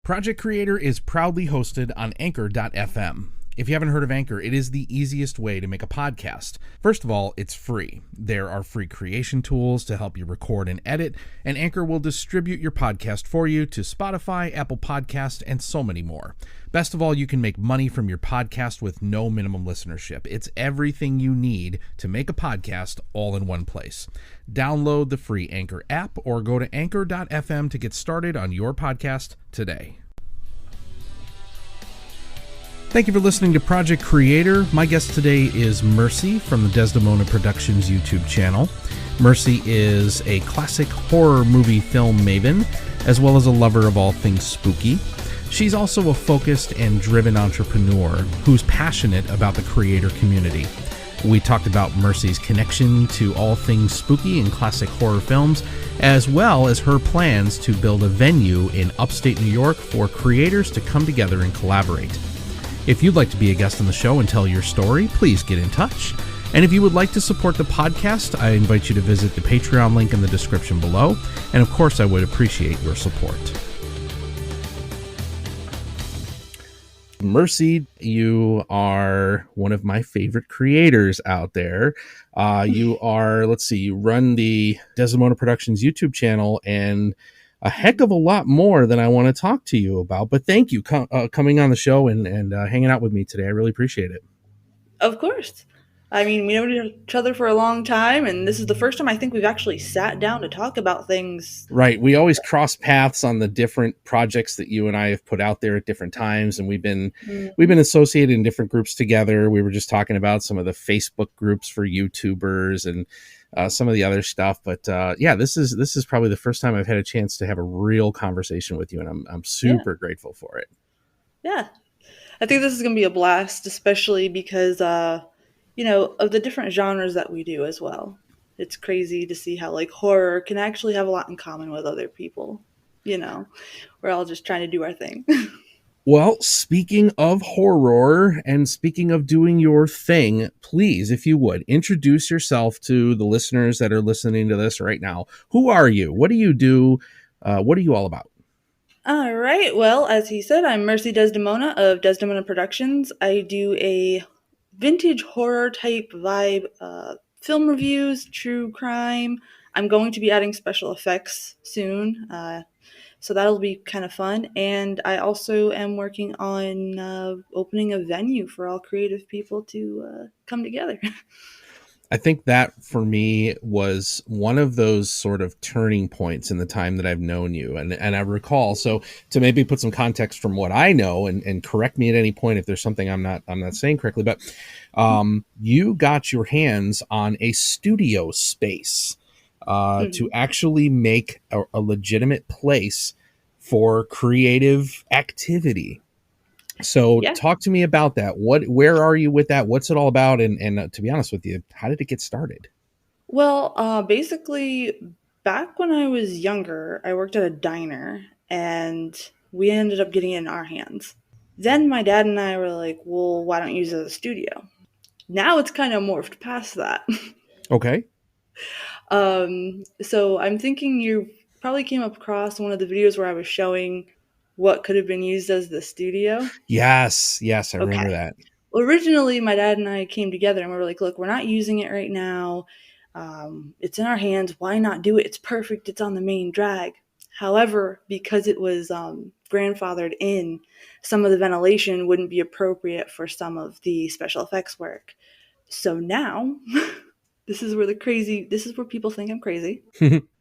Project Creator is proudly hosted on Anchor.fm. If you haven't heard of Anchor, it is the easiest way to make a podcast. First of all, it's free. There are free creation tools to help you record and edit, and Anchor will distribute your podcast for you to Spotify, Apple Podcast, and so many more. Best of all, you can make money from your podcast with no minimum listenership. It's everything you need to make a podcast all in one place. Download the free Anchor app or go to Anchor.fm to get started on your podcast today. Thank you for listening to Project Creator. My guest today is Mercy from the Desdemona Productions YouTube channel. Mercy is a classic horror movie film maven, as well as a lover of all things spooky. She's also a focused and driven entrepreneur who's passionate about the creator community. We talked about Mercy's connection to all things spooky and classic horror films, as well as her plans to build a venue in upstate New York for creators to come together and collaborate. If you'd like to be a guest on the show and tell your story, please get in touch. And if you would like to support the podcast, I invite you to visit the Patreon link in the description below. And of course, I would appreciate your support. Mercy, you are one of my favorite creators out there. You run the Desdemona Productions YouTube channel and a heck of a lot more than I want to talk to you about. But thank you coming on the show and hanging out with me today. I really appreciate it. Of course. I mean, we know each other for a long time, and this is the first time I think we've actually sat down to talk about things. Right. We always cross paths on the different projects that you and I have put out there at different times, and we've been associated in different groups together. We were just talking about some of the Facebook groups for YouTubers and some of the other stuff. But this is probably the first time I've had a chance to have a real conversation with you, and I'm super grateful for it. Yeah. I think this is going to be a blast, especially because, of the different genres that we do as well. It's crazy to see how horror can actually have a lot in common with other people. We're all just trying to do our thing. Well, speaking of horror and speaking of doing your thing, please, if you would, introduce yourself to the listeners that are listening to this right now. Who are you? What do you do? What are you all about? All right. Well, as he said, I'm Mercy Desdemona of Desdemona Productions. I do a vintage horror type vibe, film reviews, true crime. I'm going to be adding special effects soon, so that'll be kind of fun. And I also am working on opening a venue for all creative people to come together. I think that for me was one of those sort of turning points in the time that I've known you. And I recall, so to maybe put some context from what I know and correct me at any point if there's something I'm not saying correctly, but you got your hands on a studio space to actually make a legitimate place for creative activity. So talk to me about that. Where are you with that? What's it all about? And to be honest with you, how did it get started? Well, basically, back when I was younger, I worked at a diner, and we ended up getting it in our hands. Then my dad and I were like, well, why don't you use it as a studio? Now it's kind of morphed past that. Okay. So I'm thinking you probably came across one of the videos where I was showing what could have been used as the studio. Yes, I remember that. Originally, my dad and I came together and we were like, look, we're not using it right now. It's in our hands. Why not do it? It's perfect. It's on the main drag. However, because it was grandfathered in, some of the ventilation wouldn't be appropriate for some of the special effects work. So now, this is where people think I'm crazy.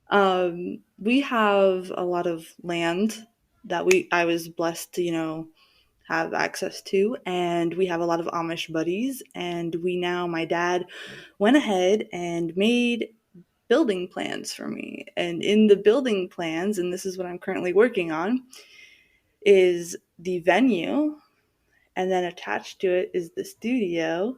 We have a lot of land that I was blessed to, have access to, and we have a lot of Amish buddies, and my dad went ahead and made building plans for me. And in the building plans, and this is what I'm currently working on, is the venue, and then attached to it is the studio,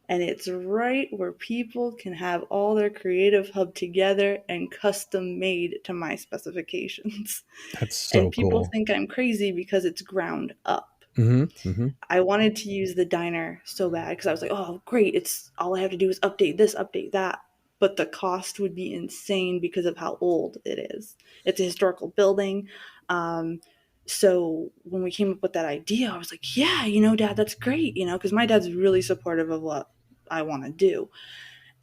and it's right where people can have all their creative hub together and custom made to my specifications. That's so and people cool. think I'm crazy because it's ground up. Mm-hmm. I wanted to use the diner so bad because I was like, oh, great. It's all I have to do is update this, update that. But the cost would be insane because of how old it is. It's a historical building. So when we came up with that idea, I was like, yeah, you know, Dad, that's great, you know, because my dad's really supportive of what I want to do.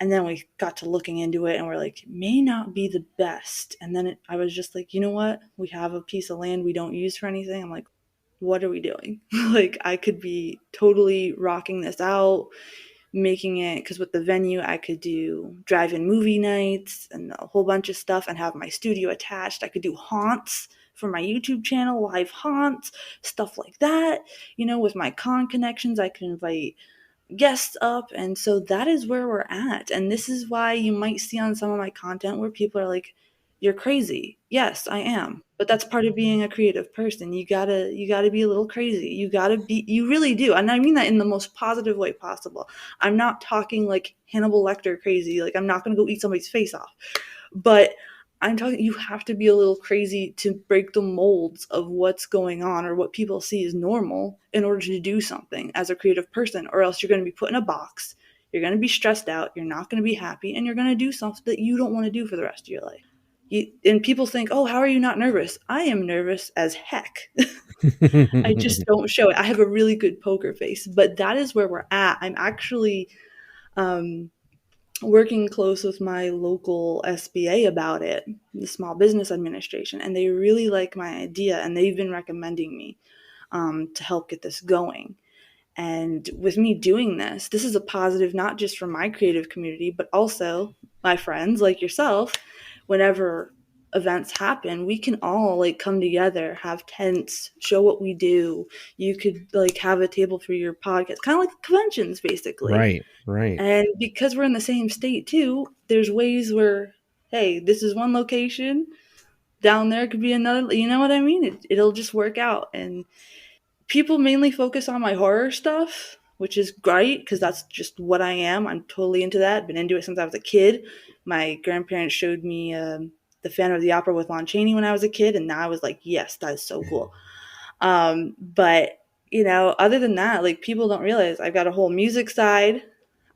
And then we got to looking into it and we're like, it may not be the best. And then I was just like, you know what? We have a piece of land we don't use for anything. I'm like, what are we doing? Like, I could be totally rocking this out, making it, because with the venue, I could do drive in movie nights and a whole bunch of stuff and have my studio attached. I could do haunts for my YouTube channel, live haunts, stuff like that. You know, with my con connections, I could invite guests up. And so that is where we're at. And this is why you might see on some of my content where people are like, you're crazy. Yes, I am. But that's part of being a creative person. You gotta be a little crazy. You really do. And I mean that in the most positive way possible. I'm not talking like Hannibal Lecter crazy. Like, I'm not gonna go eat somebody's face off. But I'm talking, you have to be a little crazy to break the molds of what's going on or what people see as normal in order to do something as a creative person, or else you're going to be put in a box. You're going to be stressed out. You're not going to be happy, and you're going to do something that you don't want to do for the rest of your life. And people think, oh, how are you not nervous? I am nervous as heck. I just don't show it. I have a really good poker face, but that is where we're at. I'm actually um, working close with my local SBA about it, the Small Business Administration, and they really like my idea and they've been recommending me to help get this going. And with me doing this, this is a positive not just for my creative community, but also my friends like yourself. Whenever events happen, we can all like come together, have tents, show what we do. You could like have a table for your podcast, kind of like conventions basically. Right, right. And because we're in the same state too, there's ways where, hey, this is one location, down there could be another. You know what I mean? It'll just work out. And people mainly focus on my horror stuff, which is great because that's just what I am. I'm totally into that. Been into it since I was a kid. My grandparents showed me the Phantom of the Opera with Lon Chaney when I was a kid, and now I was like, yes, that is so cool. But you know, other than that, like people don't realize I've got a whole music side.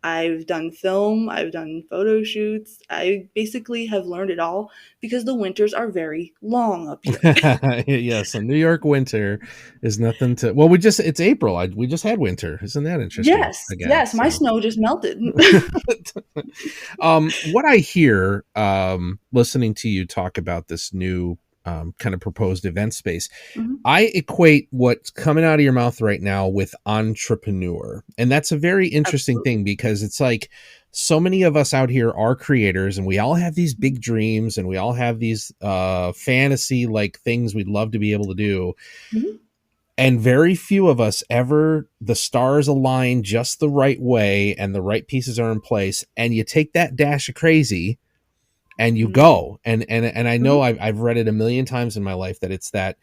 I've done film, I've done photo shoots. I basically have learned it all because the winters are very long up here. Yes, a New York winter is nothing to. Well, it's April. We just had winter. Isn't that interesting? Yes, Again, yes, my so. snow just melted. What I hear, listening to you talk about this new kind of proposed event space, Mhm. I equate what's coming out of your mouth right now with entrepreneur. And that's a very interesting Absolutely. thing because it's like so many of us out here are creators and we all have these big dreams and we all have these fantasy like things we'd love to be able to do. Mhm. And very few of us ever, the stars align just the right way and the right pieces are in place. And you take that dash of crazy and you Mhm. go. And I know Mhm. I've read it a million times in my life that it's that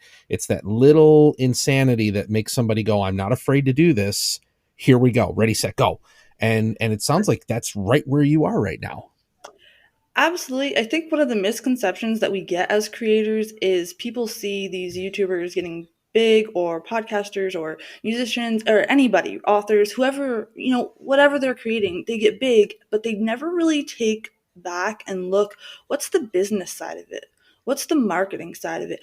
little insanity that makes somebody go, I'm not afraid to do this. Here we go. Ready, set, go. And it sounds like that's right where you are right now. Absolutely. I think one of the misconceptions that we get as creators is people see these YouTubers getting big, or podcasters or musicians or anybody, authors, whoever, you know, whatever they're creating, they get big, but they never really take back and look, what's the business side of it? What's the marketing side of it?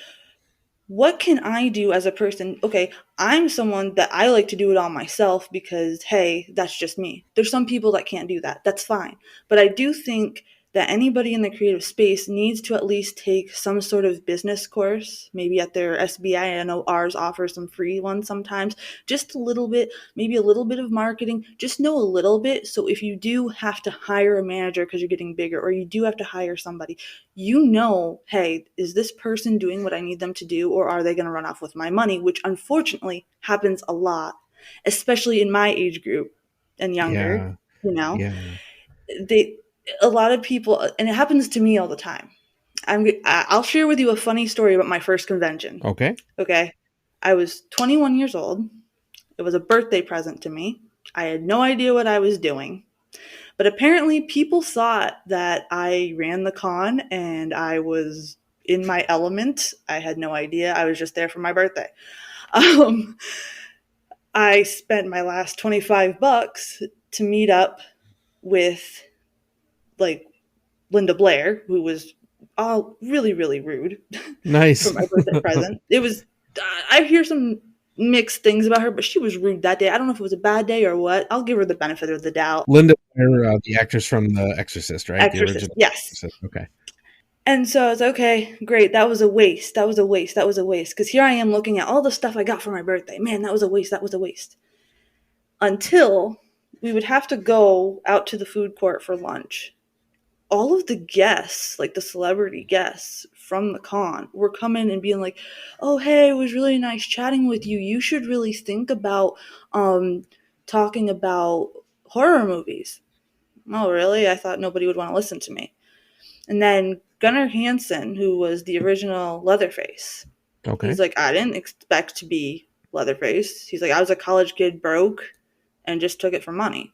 What can I do as a person? Okay, I'm someone that I like to do it all myself because, hey, that's just me. There's some people that can't do that. That's fine. But I do think that anybody in the creative space needs to at least take some sort of business course, maybe at their SBI. I know ours offers some free ones sometimes, just a little bit, maybe a little bit of marketing, just know a little bit. So if you do have to hire a manager because you're getting bigger, or you do have to hire somebody, you know, hey, is this person doing what I need them to do, or are they going to run off with my money? Which unfortunately happens a lot, especially in my age group and younger. Yeah. You know, Yeah. they, a lot of people, and it happens to me all the time. I'll share with you a funny story about my first convention. Okay. Okay, I was 21 years old. It was a birthday present to me. I had no idea what I was doing. But apparently, people thought that I ran the con and I was in my element. I had no idea. I was just there for my birthday. Um, I spent my last 25 bucks to meet up with like Linda Blair, who was all really, really rude for Nice. my birthday present. It was I hear some mixed things about her, but she was rude that day. I don't know if it was a bad day or what. I'll give her the benefit of the doubt. Linda Blair, the actress from The Exorcist, right? The Exorcist, original yes. Exorcist. Okay. And so I was okay, great. That was a waste. That was a waste. That was a waste. Because here I am looking at all the stuff I got for my birthday. Man, that was a waste. That was a waste. Until we would have to go out to the food court for lunch. All of the guests, like the celebrity guests from the con, were coming and being like, "Oh, hey, it was really nice chatting with you. You should really think about um, talking about horror movies." Oh, really? I thought nobody would want to listen to me. And then Gunnar Hansen, who was the original Leatherface, Okay. he's like, I didn't expect to be Leatherface. He's like, I was a college kid broke and just took it for money.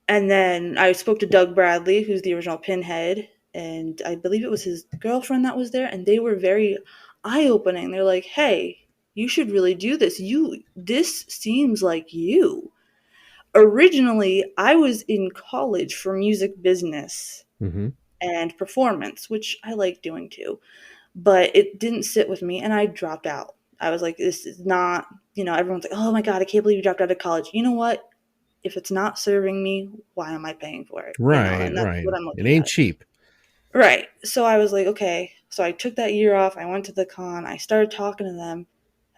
And then I spoke to Doug Bradley, who's the original Pinhead, and I believe it was his girlfriend that was there, and they were very eye-opening. They're like, "Hey, you should really do this. This seems like you." Originally, I was in college for music business Mm-hmm. and performance, which I like doing too, but it didn't sit with me, and I dropped out. I was like, "This is not." Everyone's like, "Oh my god, I can't believe you dropped out of college." You know what? If it's not serving me, why am I paying for it? Right, And that's right. what I'm It looking ain't at. cheap. Right. So I was like, okay. So I took that year off. I went to the con. I started talking to them.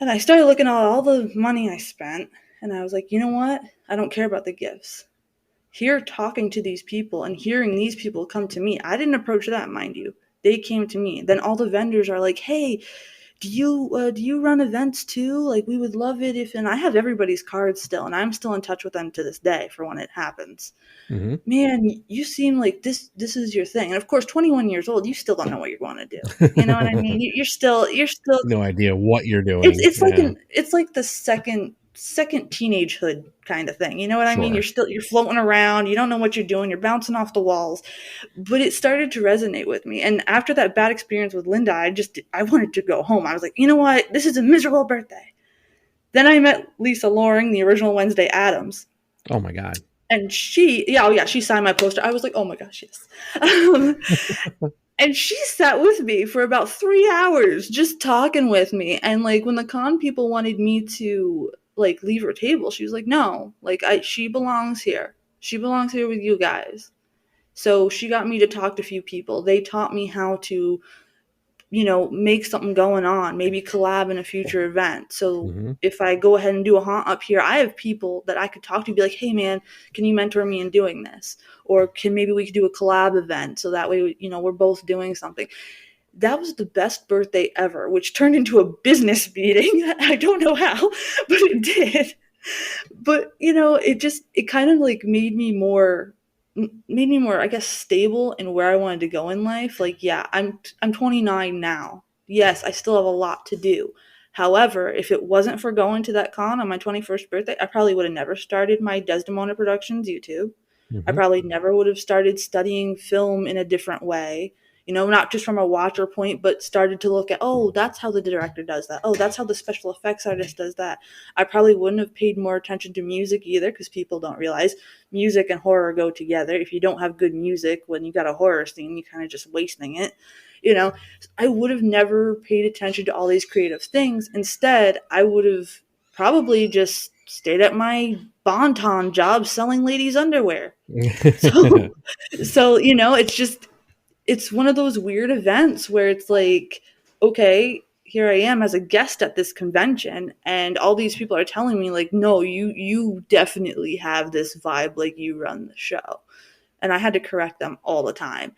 And I started looking at all the money I spent. And I was like, you know what? I don't care about the gifts. Here, talking to these people and hearing these people come to me, I didn't approach that, mind you. They came to me. Then all the vendors are like, "Hey, do you run events too? Like, we would love it if." And I have everybody's cards still, and I'm still in touch with them to this day for when it happens. Mm-hmm. Man, you seem like this is your thing. And of course, 21 years old, you still don't know what you're going to do. You know what I mean? You're still No idea what you're it's doing. it's like Yeah. an it's like the second teenagehood kind of thing. You know what I mean? Sure. You're floating around, you don't know what you're doing, you're bouncing off the walls. But it started to resonate with me. And after that bad experience with Linda, I wanted to go home. I was like, "You know what? This is a miserable birthday." Then I met Lisa Loring, the original Wednesday Addams. Oh my God. And she signed my poster. I was like, "Oh my gosh, yes." Um, and she sat with me for about 3 hours just talking with me. And like when the con people wanted me to like leave her table, she was like, "No, like she belongs here. She belongs here with you guys." So she got me to talk to a few people. They taught me how to make something going on, maybe collab in a future event. So Mm-hmm. if I go ahead and do a haunt up here, I have people that I could talk to, be like, "Hey man, can you mentor me in doing this? Or can maybe we could do a collab event so that way, we're both doing something." That was the best birthday ever, which turned into a business meeting. I don't know how, but it did. But it kind of like made me more, I guess, stable in where I wanted to go in life. Like, yeah, I'm 29 now. Yes, I still have a lot to do. However, if it wasn't for going to that con on my 21st birthday, I probably would have never started my Desdemona Productions YouTube. I Mm-hmm. probably never would have started studying film in a different way. Not just from a watcher point, but started to look at, oh, that's how the director does that. Oh, that's how the special effects artist does that. I probably wouldn't have paid more attention to music either, because people don't realize music and horror go together. If you don't have good music when you got a horror scene, you kind of just wasting it. You know, I would have never paid attention to all these creative things. Instead, I would have probably just stayed at my Bonton job selling ladies' underwear. So, it's one of those weird events where it's like, okay, here I am as a guest at this convention, and all these people are telling me like, "No, you definitely have this vibe, like you run the show." And I had to correct them all the time.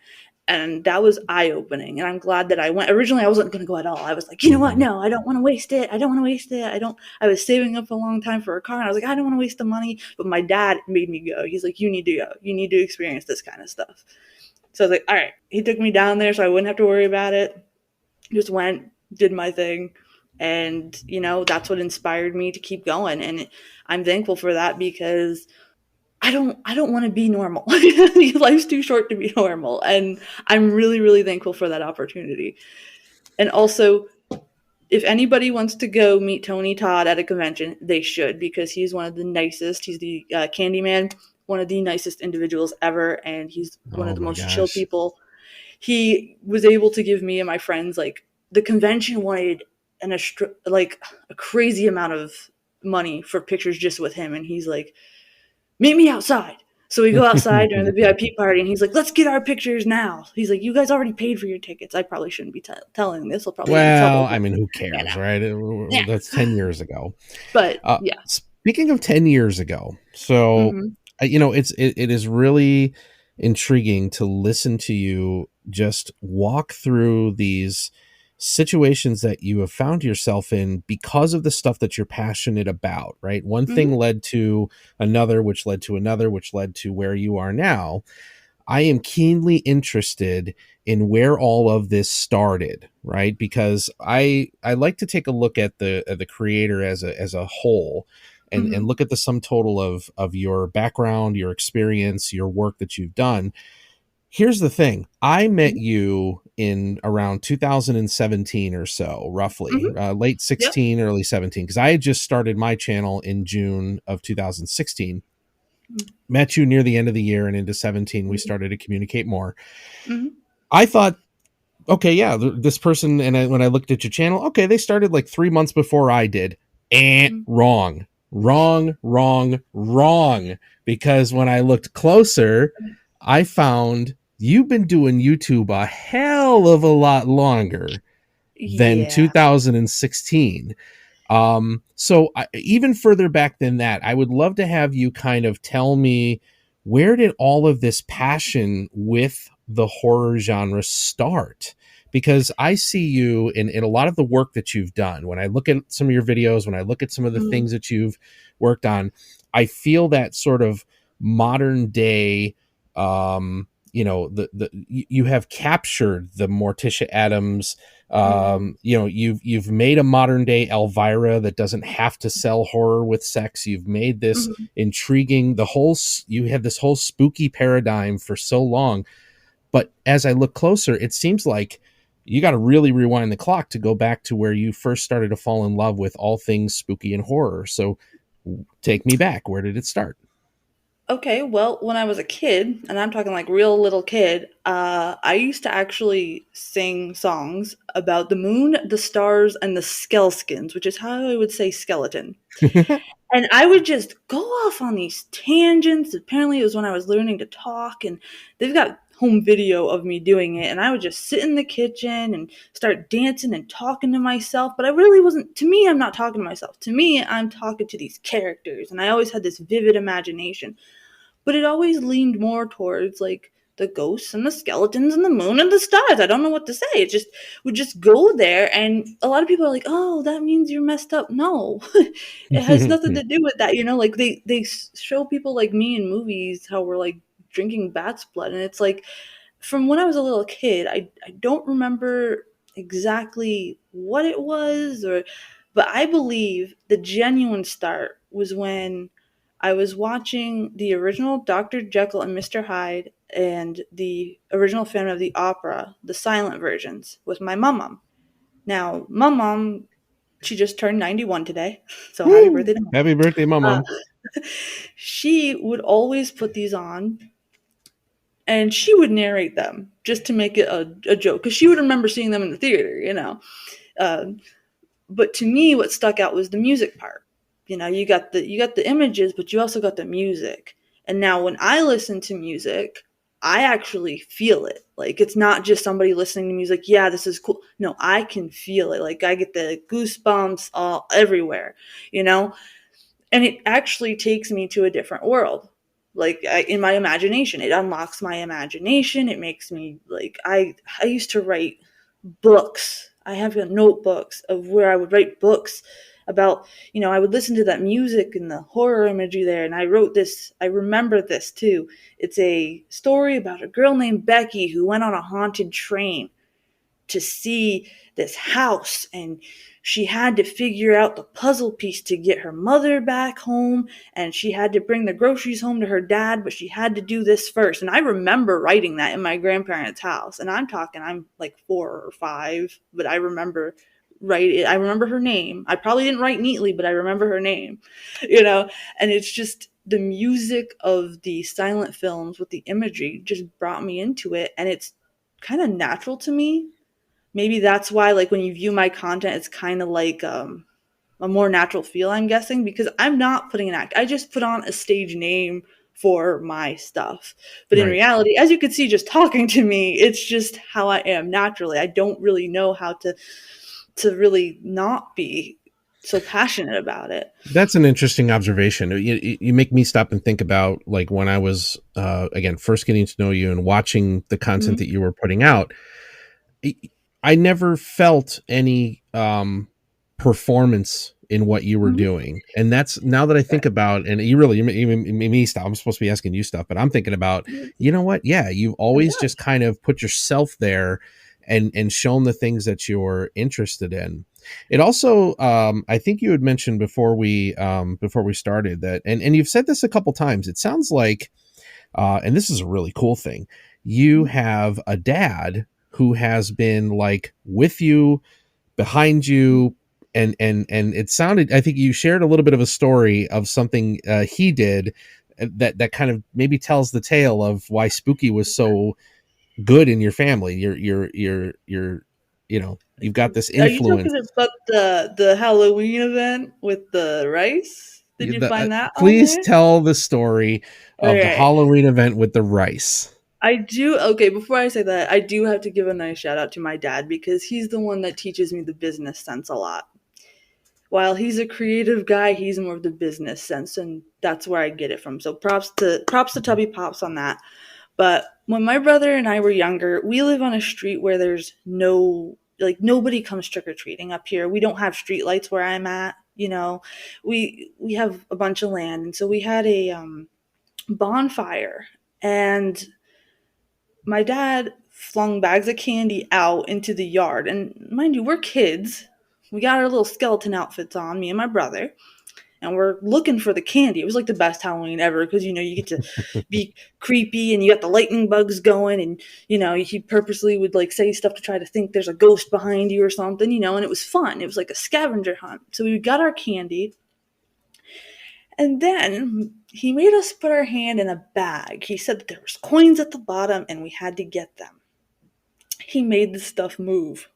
And that was eye opening. And I'm glad that I went. Originally, I wasn't going to go at all. I was like, you know what? Mm-hmm. No, I don't want to waste it. I don't want to waste it. I was saving up a long time for a car. And I was like, I don't want to waste the money. But my dad made me go. He's like, you need to go. You need to experience this kind of stuff. So I was like, all right. He took me down there so I wouldn't have to worry about it. Just went, did my thing. And, that's what inspired me to keep going. And I'm thankful for that, because I don't want to be normal. Life's too short to be normal. And I'm really, really thankful for that opportunity. And also, if anybody wants to go meet Tony Todd at a convention, they should, because he's one of the nicest. He's the Candyman, one of the nicest individuals ever, and he's one of Oh the my most chill gosh. people. He was able to give me and my friends, like, the convention wanted like a crazy amount of money for pictures just with him, and he's like, meet me outside. So we go outside during the VIP party, and he's like, let's get our pictures now. He's like, you guys already paid for your tickets. I probably shouldn't be telling this. I'll probably get in Well, trouble. I But, mean, who you cares, know, right? yeah. That's 10 years ago. But yeah. Speaking of 10 years ago, so, Hmm. it is really intriguing to listen to you just walk through these situations that you have found yourself in because of the stuff that you're passionate about, right? One thing Hmm. led to another, which led to another, which led to where you are now. I am keenly interested in where all of this started, right? Because I like to take a look at the creator as a whole, and Hmm. look at the sum total of your background, your experience, your work that you've done. Here's the thing. I met you in around 2017 or so, roughly, Hmm. late Yep. 16, early 17, because I had just started my channel in June of 2016. Met you near the end of the year, and into 17 we Hmm. started to communicate more. Hmm. I thought, okay, yeah, this person, and when I looked at your channel, okay, they started like 3 months before I did. Wrong, wrong, wrong, wrong. Because when I looked closer, I found you've been doing YouTube a hell of a lot longer than Yeah. 2016. So even further back than that, I would love to have you kind of tell me, where did all of this passion with the horror genre start? Because I see you in a lot of the work that you've done. When I look at some of your videos, when I look at some of the Hmm. things that you've worked on, I feel that sort of modern day, you have captured the Morticia Adams. Hmm. You've made a modern day Elvira that doesn't have to sell horror with sex. You've made this Hmm. intriguing, you had this whole spooky paradigm for so long. But as I look closer, it seems like you got to really rewind the clock to go back to where you first started to fall in love with all things spooky and horror. So take me back. Where did it start? Okay, well, when I was a kid, and I'm talking like real little kid, I used to actually sing songs about the moon, the stars, and the skellskins, which is how I would say skeleton. And I would just go off on these tangents. Apparently, it was when I was learning to talk, and they've got home video of me doing it. And I would just sit in the kitchen and start dancing and talking to myself. But I really wasn't, to me, I'm not talking to myself. To me, I'm talking to these characters. And I always had this vivid imagination, but it always leaned more towards like the ghosts and the skeletons and the moon and the stars. I don't know what to say. It just would just go there, and a lot of people are like, "Oh, that means you're messed up." No, it has nothing to do with that. Like they show people like me in movies how we're like drinking bat's blood, and it's like from when I was a little kid, I don't remember exactly what it was, or but I believe the genuine start was when I was watching the original Dr. Jekyll and Mr. Hyde and the original Phantom of the Opera, the silent versions, with my mom. Now, my mom, she just turned 91 today, so happy Woo! birthday to mom. Happy birthday, Uh, mama. she would always put these on, and she would narrate them just to make it a joke, because she would remember seeing them in the theater. Uh, but to me, what stuck out was the music part. You got the images, but you also got the music. And now when I listen to music, I actually feel it. Like it's not just somebody listening to music, yeah, this is cool. No, I can feel it. Like I get the goosebumps all everywhere, you know? And it actually takes me to a different world. Like in my imagination, it unlocks my imagination. It makes me like I used to write books. I have notebooks of where I would write books about, I would listen to that music and the horror imagery there. And I wrote this, I remember this too. It's a story about a girl named Becky who went on a haunted train to see this house, and she had to figure out the puzzle piece to get her mother back home, and she had to bring the groceries home to her dad, but she had to do this first. And I remember writing that in my grandparents' house, and I'm like 4 or 5, but I remember her name. I probably didn't write neatly, but I remember her name. you know and it's just the music of the silent films with the imagery just brought me into it, and it's kind of natural to me. maybe that's why, like, when you view my content, it's kind of like a more natural feel, I'm guessing, because I'm not putting an act. I just put on a stage name for my stuff. But in Right. reality, as you can see just talking to me, it's just how I am naturally. I don't really know how to really not be so passionate about it. That's an interesting observation. You make me stop and think about like when I was again first getting to know you and watching the content Mhm. that you were putting out. I I never felt any performance in what you were Mhm. doing, and that's now that I think about, and you made me stop. I'm supposed to be asking you stuff, but I'm thinking about, you know what? Yeah, you've I'm always glad. just kind of put yourself there and shown the things that you're interested in. It also, I think you had mentioned before we started that, and you've said this a couple times. It sounds like, and this is a really cool thing. You Mhm. have a dad who has been like with you, behind you, and it sounded. I think you shared a little bit of a story of something he did that kind of maybe tells the tale of why spooky was so good in your family. You're you know you've got this Are you influence. talking about the Halloween event with the rice? Did you find that on Please there? tell the story All of the right. Halloween event with the rice. I do. Okay, before I say that, I do have to give a nice shout out to my dad because he's the one that teaches me the business sense a lot. While he's a creative guy, he's more of the business sense, and that's where I get it from. So props to Tubby Pops on that. But when my brother and I were younger, we live on a street where there's no, like, nobody comes trick or treating up here. We don't have street lights where I'm at. We have a bunch of land, and so we had a bonfire, and my dad flung bags of candy out into the yard. And mind you, we're kids. We got our little skeleton outfits on, me and my brother, and we're looking for the candy. It was like the best Halloween ever because you get to be creepy and you got the lightning bugs going, and he purposely would like say stuff to try to think there's a ghost behind you or something, and it was fun. It was like a scavenger hunt. So we got our candy, and then he made us put our hand in a bag. He said that there was coins at the bottom and we had to get them. He made the stuff move.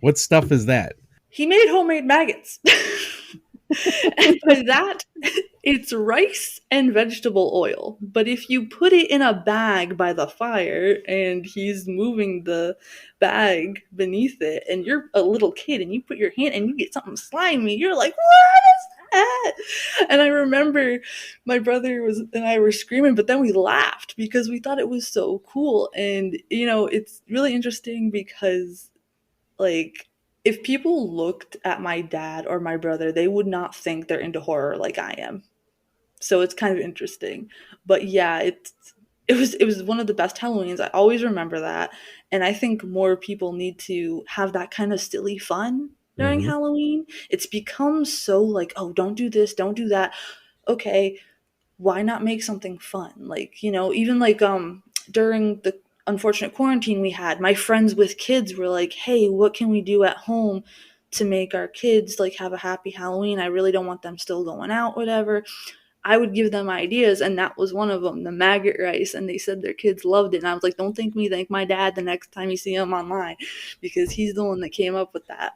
What stuff is that? He made homemade maggots. And by that, it's rice and vegetable oil. But if you put it in a bag by the fire and he's moving the bag beneath it, and you're a little kid and you put your hand and you get something slimy, you're like, what is that? And I remember my brother was and I were screaming, but then we laughed because we thought it was so cool. And it's really interesting because, like, if people looked at my dad or my brother, they would not think they're into horror like I am. So it's kind of interesting. But yeah, it was one of the best Halloweens. I always remember that. And I think more people need to have that kind of silly fun during Hmm. Halloween. It's become so like, oh, don't do this, don't do that. Okay, why not make something fun? Like, even like during the unfortunate quarantine we had, my friends with kids were like, "Hey, what can we do at home to make our kids like have a happy Halloween? I really don't want them still going out, whatever." I would give them ideas, and that was one of them, the maggot rice, and they said their kids loved it. And I was like, "Don't thank me, thank my dad the next time you see him online, because he's the one that came up with that."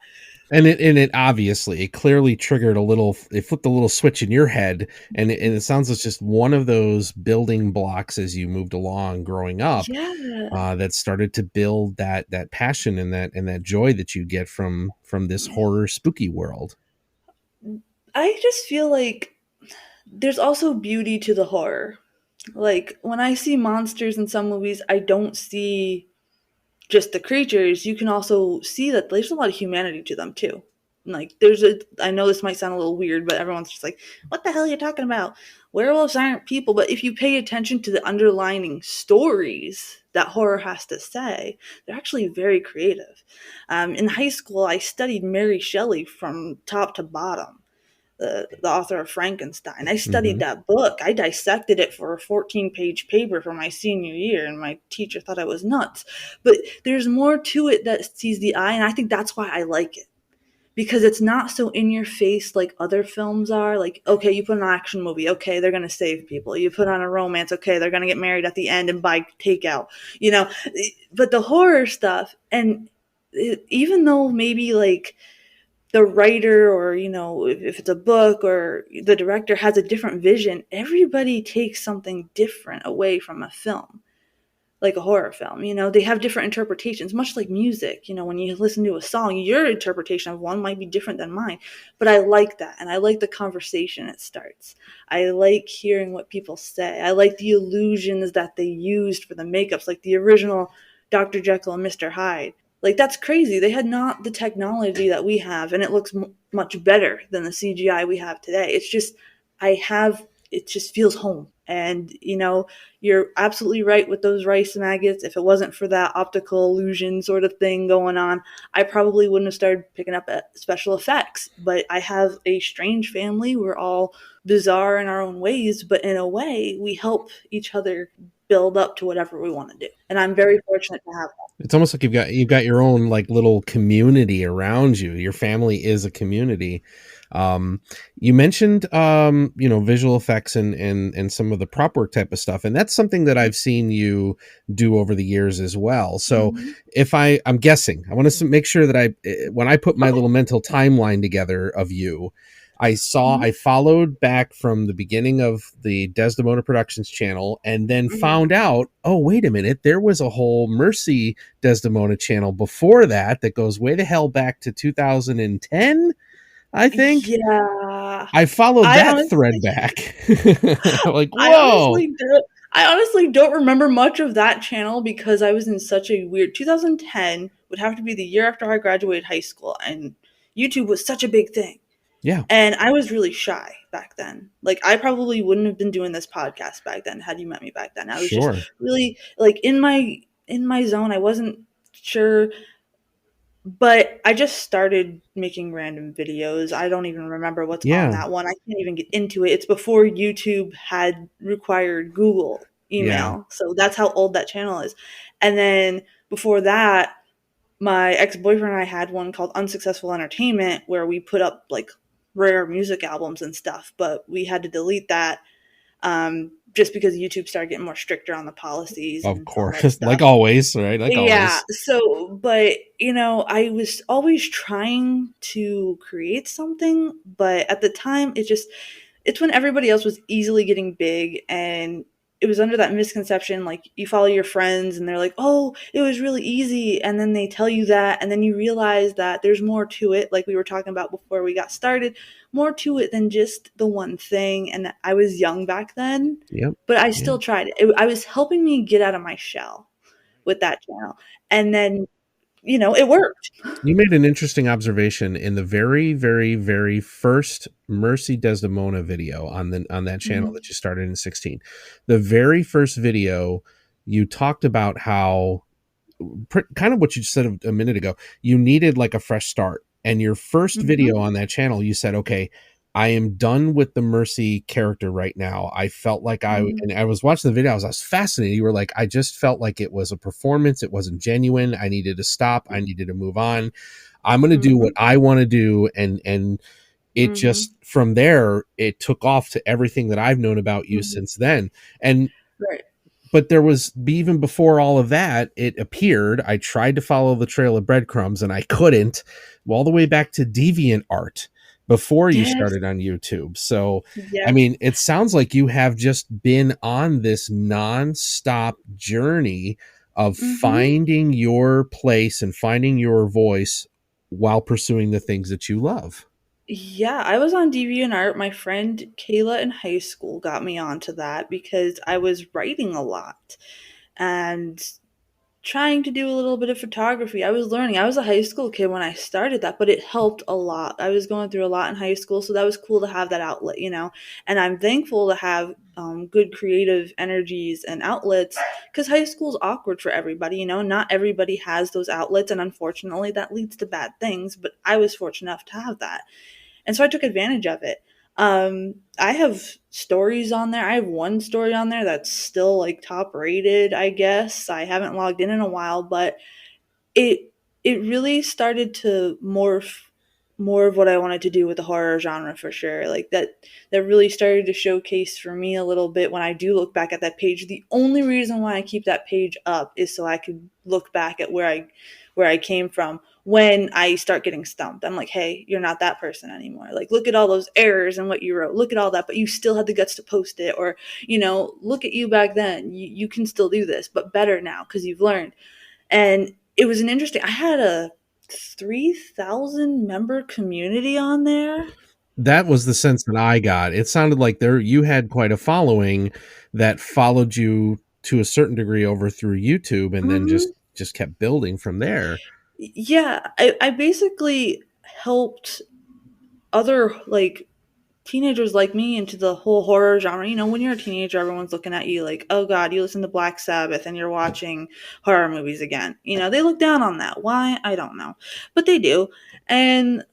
And it obviously it clearly triggered it flipped a little switch in your head, and it sounds like just one of those building blocks as you moved along growing up, Yeah. that started to build that passion and that joy that you get from this horror spooky world. I just feel like there's also beauty to the horror. Like, when I see monsters in some movies, I don't see just the creatures. You can also see that there's a lot of humanity to them too. Like, I know this might sound a little weird, but everyone's just like, what the hell are you talking about? Werewolves aren't people. But if you pay attention to the underlining stories that horror has to say, they're actually very creative. In high school, I studied Mary Shelley from top to bottom, the author of Frankenstein. I studied Hmm. that book. I dissected it for a 14-page paper for my senior year, and my teacher thought I was nuts. But there's more to it that sees the eye, and I think that's why I like it. because it's not so in your face like other films are. Like, okay, you put an action movie, okay, they're gonna save people. You put on a romance, okay, they're gonna get married at the end and buy takeout, you know. But the horror stuff, and even though maybe like the writer, or if it's a book, or the director has a different vision, everybody takes something different away from a film, like a horror film. They have different interpretations, much like music. When you listen to a song, your interpretation of one might be different than mine. But I like that, and I like the conversation it starts. I like hearing what people say. I like the illusions that they used for the makeups, like the original Dr. Jekyll and Mr. Hyde. Like, that's crazy. They had not the technology that we have, and it looks much better than the CGI we have today. It's just, it just feels home. And, you're absolutely right with those rice maggots. If it wasn't for that optical illusion sort of thing going on, I probably wouldn't have started picking up at special effects. But I have a strange family. We're all bizarre in our own ways, but in a way, we help each other build up to whatever we want to do. And I'm very fortunate to have that. It's almost like you've got your own like little community around you. Your family is a community. You mentioned visual effects and some of the prop work type of stuff, and that's something that I've seen you do over the years as well. So Mm-hmm. if I'm guessing, I want to make sure that when I put my Okay. little mental timeline together of you, Mm-hmm. I followed back from the beginning of the Desdemona Productions channel, and then Mm-hmm. found out, oh, wait a minute, there was a whole Mercy Desdemona channel before that goes way the hell back to 2010, I think. Yeah. I followed I that thread honestly back. Like, I whoa. honestly don't I honestly don't remember much of that channel because I was in such a weird 2010 would have to be the year after I graduated high school, and YouTube was such a big thing. Yeah, And I was really shy back then. Like, I probably wouldn't have been doing this podcast back then had you met me back then. I was just sure. really like in my zone. I wasn't sure, but I just started making random videos. I don't even remember what's on Yeah, that one. I can't even get into it. It's before YouTube had required Google yeah. email. So that's how old that channel is. And then before that, my ex-boyfriend and I had one called Unsuccessful Entertainment where we put up like rare music albums and stuff, but we had to delete that just because YouTube started getting more stricter on the policies Of and all that course. Like stuff. always, right? Like Yeah, always. so, but, I was always trying to create something, but at the time, it's when everybody else was easily getting big, and it was under that misconception, like, you follow your friends and they're like, "Oh, it was really easy," and then they tell you that, and then you realize that there's more to it, like we were talking about before we got started, more to it than just the one thing, and I was young back then, Yep. but I Yep. still tried it. I was helping me get out of my shell with that channel. And then, it worked. You made an interesting observation in the very, very, very first Mercy Desdemona video on that channel Mhm. that you started in 16. The very first video, you talked about how kind of what you said a minute ago, you needed like a fresh start. And your first video Mhm. on that channel, you said, okay, I am done with the Mercy character right now. I felt like Mhm. and I was watching the video, I was fascinated. You were like, I just felt like it was a performance. It wasn't genuine. I needed to stop. I needed to move on. I'm going to do what Mhm. I want to do. And it Mhm. just, from there, it took off to everything that I've known about you Mhm. since then. And Right. but there was, even before all of that, it appeared, I tried to follow the trail of breadcrumbs and I couldn't, all the way back to deviant art before you Yes. started on YouTube. So I Yes. mean, it sounds like you have just been on this nonstop journey of Mhm. finding your place and finding your voice while pursuing the things that you love. Yeah, I was on DeviantArt. My friend Kayla in high school got me onto that because I was writing a lot and trying to do a little bit of photography. I was learning. I was a high school kid when I started that, but it helped a lot. I was going through a lot in high school, so that was cool to have that outlet. And I'm thankful to have good creative energies and outlets because high school's awkward for everybody. Not everybody has those outlets, and unfortunately, that leads to bad things. But I was fortunate enough to have that. And so I took advantage of it. I have stories on there. I have one story on there that's still like top rated, I guess. I haven't logged in a while, but it it really started to morph more of what I wanted to do with the horror genre for sure. Like that really started to showcase for me a little bit when I do look back at that page. The only reason why I keep that page up is so I could look back at where I came from when I start getting stumped. I'm like, hey, you're not that person anymore. Like, look at all those errors and what you wrote. Look at all that, but you still had the guts to post it. Or, look at you back then. You can still do this, but better now because you've learned. And it was an interesting, I had a 3,000 member community on there. That was the sense that I got. It sounded like you had quite a following that followed you to a certain degree over through YouTube, and then Hmm. just kept building from there. Yeah, I basically helped other like teenagers like me into the whole horror genre. When you're a teenager, everyone's looking at you like, oh God, you listen to Black Sabbath and you're watching horror movies again. They look down on that. Why? I don't know. But they do. And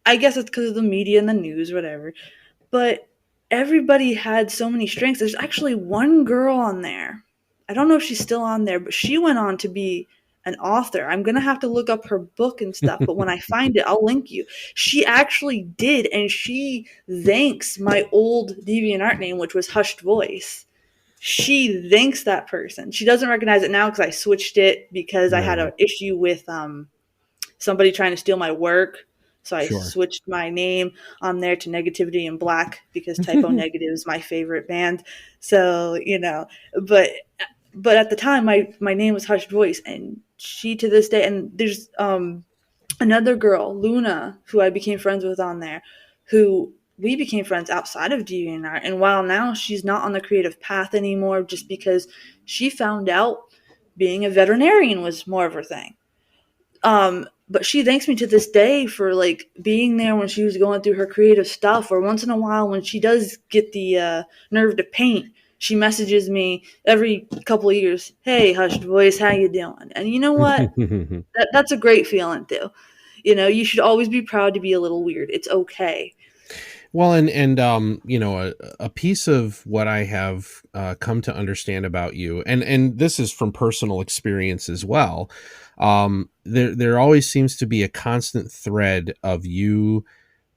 I guess it's because of the media and the news, whatever. But everybody had so many strengths. There's actually one girl on there. I don't know if she's still on there, but she went on to be an author. I'm going to have to look up her book and stuff, but when I find it, I'll link you. She actually did, and she thanks my old DeviantArt name, which was Hushed Voice. She thanks that person. She doesn't recognize it now because I switched it because I had Right. an issue with somebody trying to steal my work. So I Sure. switched my name on there to Negativity in Black because Typo Negative is my favorite band. So, but at the time my name was Hushed Voice, and she to this day, and there's another girl, Luna, who I became friends with on there, who we became friends outside of DeviantArt. And while now she's not on the creative path anymore just because she found out being a veterinarian was more of her thing. But she thanks me to this day for like being there when she was going through her creative stuff, or once in a while when she does get the nerve to paint, she messages me every couple of years, hey Hushed Voice, how you doing? And you know what, that's a great feeling too. You should always be proud to be a little weird. It's okay. Well, and a piece of what I have come to understand about you, and this is from personal experience as well. There always seems to be a constant thread of you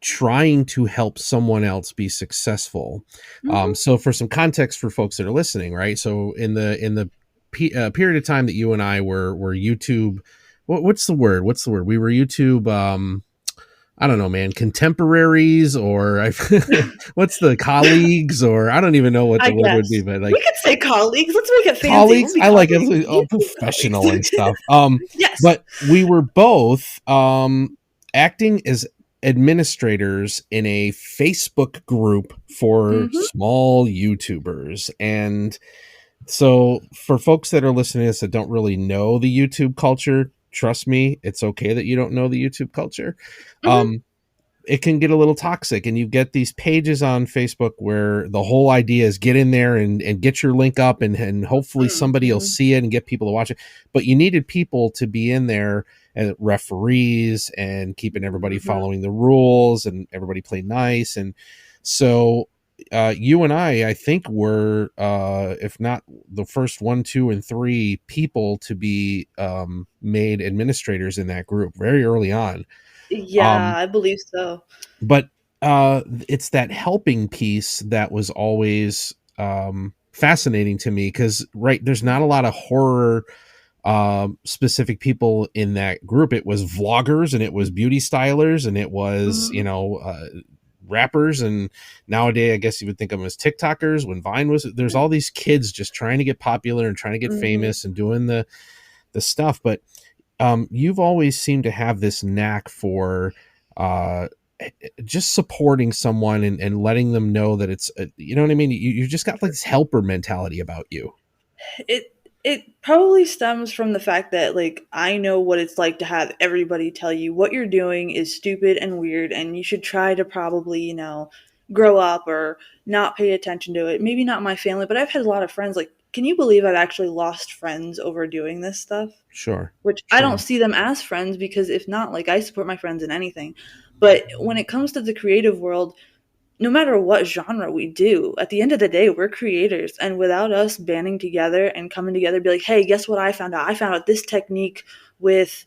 trying to help someone else be successful. Hmm. So, for some context for folks that are listening, right? So, in the period of time that you and I were YouTube, what's the word? What's the word? We were YouTube. I don't know, man, contemporaries, or what's the colleagues, or I don't even know what I the word would be, guess but we like could say colleagues. Let's make it fancy. We'll colleagues. be I like colleagues. it, oh, YouTube colleagues. professional and stuff. Yes. But we were both acting as administrators in a Facebook group for Hmm. small YouTubers. And so for folks that are listening to this that don't really know the YouTube culture, trust me, it's okay that you don't know the YouTube culture. Hmm. It can get a little toxic, and you get these pages on Facebook where the whole idea is get in there and get your link up, and hopefully somebody will Hmm. see it and get people to watch it. But you needed people to be in there as referees and keeping everybody Hmm. following the rules and everybody play nice. And so you and I think were, if not the first one, two, and three people to be made administrators in that group very early on. Yeah, Um, I believe so. but it's that helping piece that was always fascinating to me, because right, there's not a lot of horror specific people in that group. It was vloggers, and it was beauty stylers, and it was Hmm. rappers, and nowadays I guess you would think of them as TikTokers. When Vine was, there's all these kids just trying to get popular and trying to get Hmm. famous and doing the stuff. But you've always seemed to have this knack for uh, just supporting someone, and letting them know that it's, you know what I mean? You just got like this helper mentality about you. It probably stems from the fact that like I know what it's like to have everybody tell you what you're doing is stupid and weird and you should try to probably, grow up or not pay attention to it. Maybe not my family, but I've had a lot of friends like, can you believe I've actually lost friends over doing this stuff? Sure. Which I don't Sure. see them as friends because if not, like I support my friends in anything. But when it comes to the creative world, no matter what genre we do, at the end of the day, we're creators. And without us banding together and coming together, be like, hey, guess what I found out? I found out this technique with,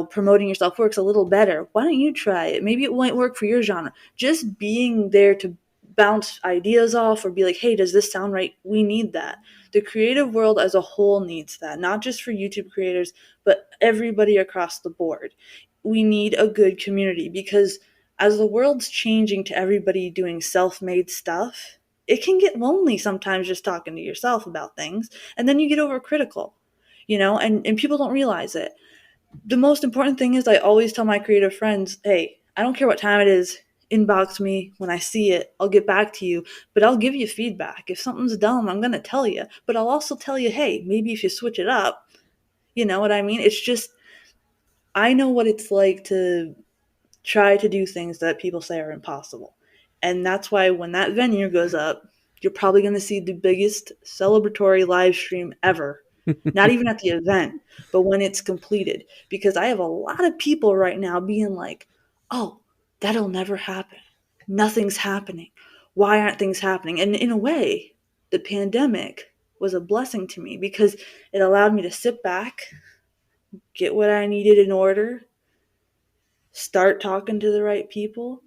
promoting yourself works a little better. Why don't you try it? Maybe it won't work for your genre. Just being there to bounce ideas off or be like, hey, does this sound right? We need that. The creative world as a whole needs that, not just for YouTube creators, but everybody across the board. We need a good community because as the world's changing to everybody doing self made stuff, it can get lonely sometimes just talking to yourself about things. And then you get overcritical, and people don't realize it. The most important thing is I always tell my creative friends, hey, I don't care what time it is, inbox me when I see it. I'll get back to you, but I'll give you feedback. If something's dumb, I'm going to tell you, but I'll also tell you, hey, maybe if you switch it up, you know what I mean? It's just, I know what it's like to try to do things that people say are impossible. And that's why when that venue goes up, you're probably going to see the biggest celebratory live stream ever. Not even at the event, but when it's completed. Because I have a lot of people right now being like, oh, that'll never happen. Nothing's happening. Why aren't things happening? And in a way, the pandemic was a blessing to me because it allowed me to sit back, get what I needed in order, start talking to the right people.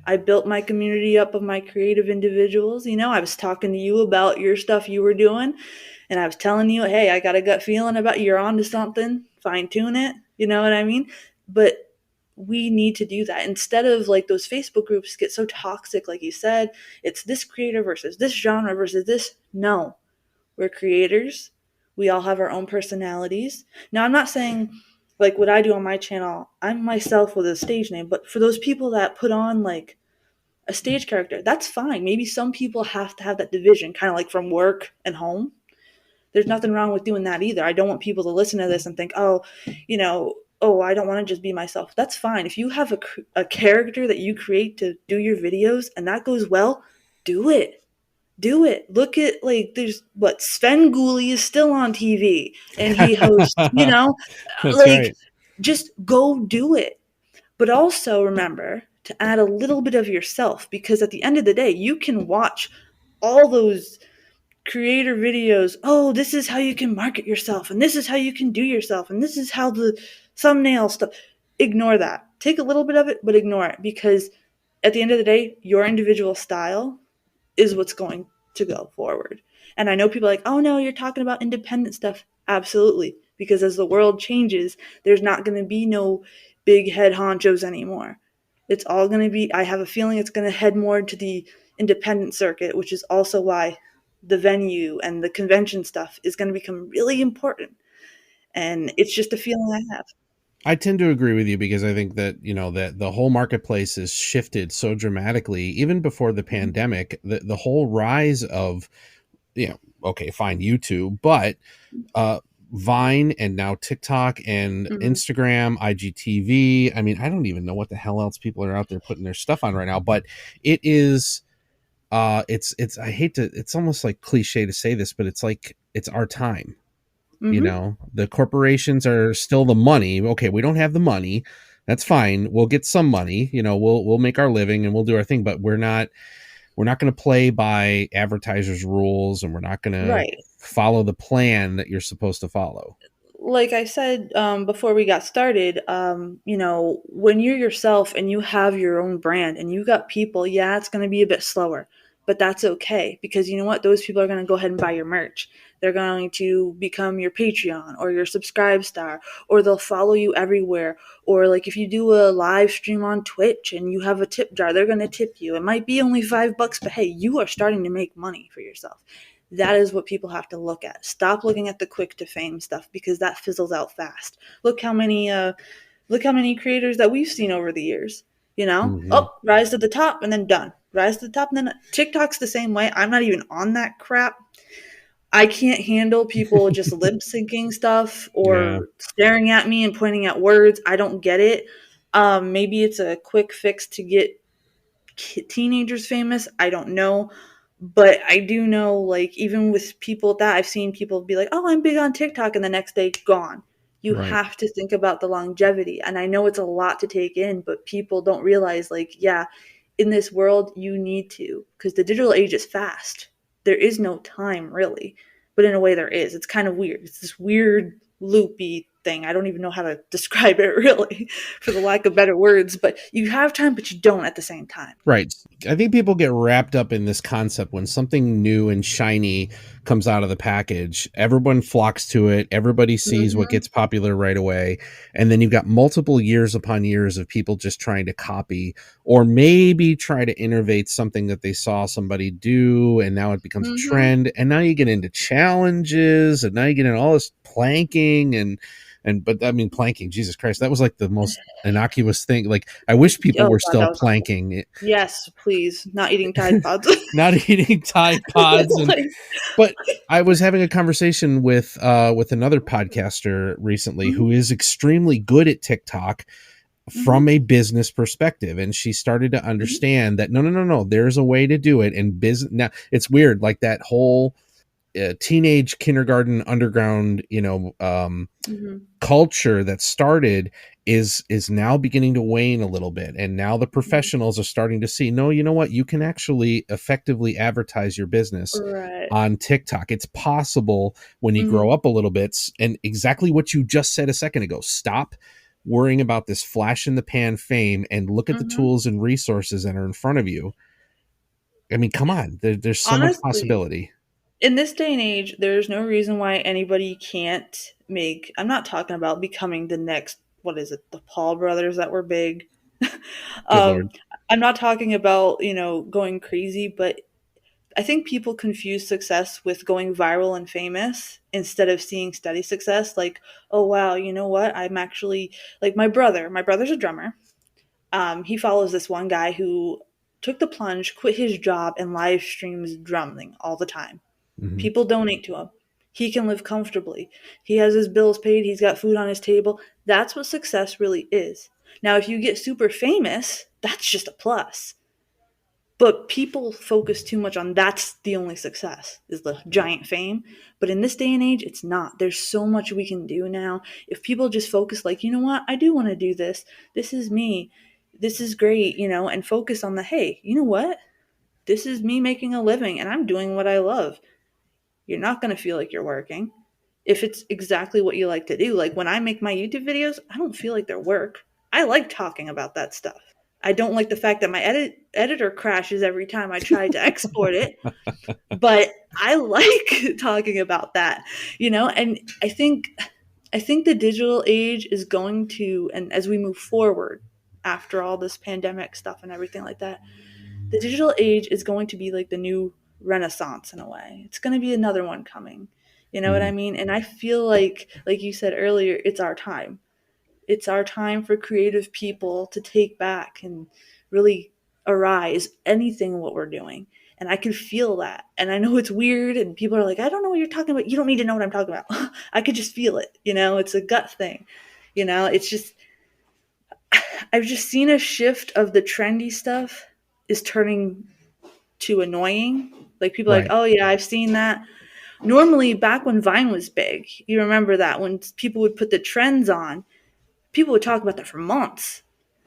I built my community up of my creative individuals. I was talking to you about your stuff you were doing, and I was telling you, hey, I got a gut feeling about you're onto something, fine tune it. You know what I mean? But we need to do that instead of like those Facebook groups get so toxic, like you said, it's this creator versus this genre versus this. No, we're creators. We all have our own personalities. Now, I'm not saying like what I do on my channel, I'm myself with a stage name, but for those people that put on like a stage character, that's fine. Maybe some people have to have that division, kind of like from work and home. There's nothing wrong with doing that either. I don't want people to listen to this and think, oh, I don't want to just be myself. That's fine. If you have a character that you create to do your videos and that goes well, do it. Do it. Look at like there's what Sven Gulli is still on TV and he hosts, That's like right. just go do it. But also remember to add a little bit of yourself because at the end of the day, you can watch all those creator videos. Oh, this is how you can market yourself, and this is how you can do yourself, and this is how the thumbnail stuff. Ignore that. Take a little bit of it, but ignore it because at the end of the day, your individual style is what's going to go forward. And I know people are like, oh no, you're talking about independent stuff. Absolutely. Because as the world changes, there's not going to be no big head honchos anymore. It's all going to be, I have a feeling it's going to head more to the independent circuit, which is also why the venue and the convention stuff is going to become really important. And it's just a feeling I have. I tend to agree with you because I think that, that the whole marketplace has shifted so dramatically, even before the pandemic, the whole rise of, okay, fine, YouTube, but uh, Vine and now TikTok and Mm-hmm. Instagram, IGTV. I mean, I don't even know what the hell else people are out there putting their stuff on right now, but it is, it's, I hate to, it's almost like cliche to say this, but it's like, it's our time. Mm-hmm. The corporations are still the money. Okay, we don't have the money. That's fine. We'll get some money. We'll make our living and we'll do our thing, but we're not going to play by advertisers' rules, and we're not going to Right. follow the plan that you're supposed to follow. Like I said before we got started, when you're yourself and you have your own brand and you got people, yeah, it's going to be a bit slower, but that's okay because you know what? Those people are going to go ahead and buy your merch. They're going to become your Patreon or your subscribe star, or they'll follow you everywhere. Or like if you do a live stream on Twitch and you have a tip jar, they're going to tip you. It might be only $5, but hey, you are starting to make money for yourself. That is what people have to look at. Stop looking at the quick to fame stuff because that fizzles out fast. Look how many creators that we've seen over the years. Hmm. Oh, rise to the top and then done. Rise to the top and then TikTok's the same way. I'm not even on that crap. I can't handle people just lip syncing stuff Yeah. or staring at me and pointing at words. I don't get it. Maybe it's a quick fix to get teenagers famous. I don't know. But I do know, like, even with people that I've seen people be like, oh, I'm big on TikTok, and the next day, gone. You Right. have to think about the longevity. And I know it's a lot to take in, but people don't realize, like, yeah, in this world, you need to, because the digital age is fast. There is no time, really. But in a way, there is. It's kind of weird. It's this weird, loopy thing. I don't even know how to describe it really, for the lack of better words, but you have time, but you don't at the same time. Right. I think people get wrapped up in this concept when something new and shiny comes out of the package. Everyone flocks to it. Everybody sees what Mm-hmm. gets popular right away. And then you've got multiple years upon years of people just trying to copy or maybe try to innovate something that they saw somebody do. And now it becomes a Mm-hmm. trend. And now you get into challenges and now you get into all this planking but I mean, planking, Jesus Christ, that was like the most innocuous thing. Like, I wish people Oh were God, that still was awful. planking. Yes, please, not eating Tide Pods. Not eating Tide Pods. Like, But I was having a conversation with another podcaster recently mhm, who is extremely good at TikTok mhm, from a business perspective, and she started to mhm, understand that no, there's a way to do it. And business, now it's weird, like that whole teenage kindergarten underground, mhm, culture that started is now beginning to wane a little bit, and now the mhm. professionals are starting to see, no, you know what, you can actually effectively advertise your business Right. on TikTok. It's possible when you grow Mhm, up a little bit. And exactly what you just said a second ago, stop worrying about this flash in the pan fame and look at the mhm. tools and resources that are in front of you. I mean, come on, there's so much Honestly, possibility. in this day and age, there's no reason why anybody can't make. I'm not talking about becoming the next. What is it? The Paul brothers that were big. Good um, Lord. I'm not talking about going crazy, but I think people confuse success with going viral and famous instead of seeing steady success. Like, oh wow, you know what? I'm actually like my brother. My brother's a drummer. He follows this one guy who took the plunge, quit his job, and live streams drumming all the time. Hmm. People donate to him. He can live comfortably. He has his bills paid. He's got food on his table. That's what success really is. Now, if you get super famous, that's just a plus. But people focus too much on that's the only success is the giant fame. But in this day and age, it's not. There's so much we can do now. If people just focus, like, you know what, I do want to do this. This is me. This is great, and focus on the hey, you know what? This is me making a living and I'm doing what I love. You're not going to feel like you're working if it's exactly what you like to do. Like when I make my YouTube videos, I don't feel like they're work. I like talking about that stuff. I don't like the fact that my editor crashes every time I try to export it, but I like talking about that, and I think the digital age is going to, and as we move forward after all this pandemic stuff and everything like that, the digital age is going to be like the new renaissance in a way. It's going to be another one coming. You know what I Hmm. mean? And I feel like you said earlier, it's our time. It's our time for creative people to take back and really arise anything what we're doing. And I can feel that. And I know it's weird and people are like, I don't know what you're talking about. You don't need to know what I'm talking about. I could just feel it. It's a gut thing. It's just I've just seen a shift of the trendy stuff is turning too annoying. Like people are like, Right. oh yeah, I've seen that. Normally, back when Vine was big, you remember that when people would put the trends on, people would talk about that for months.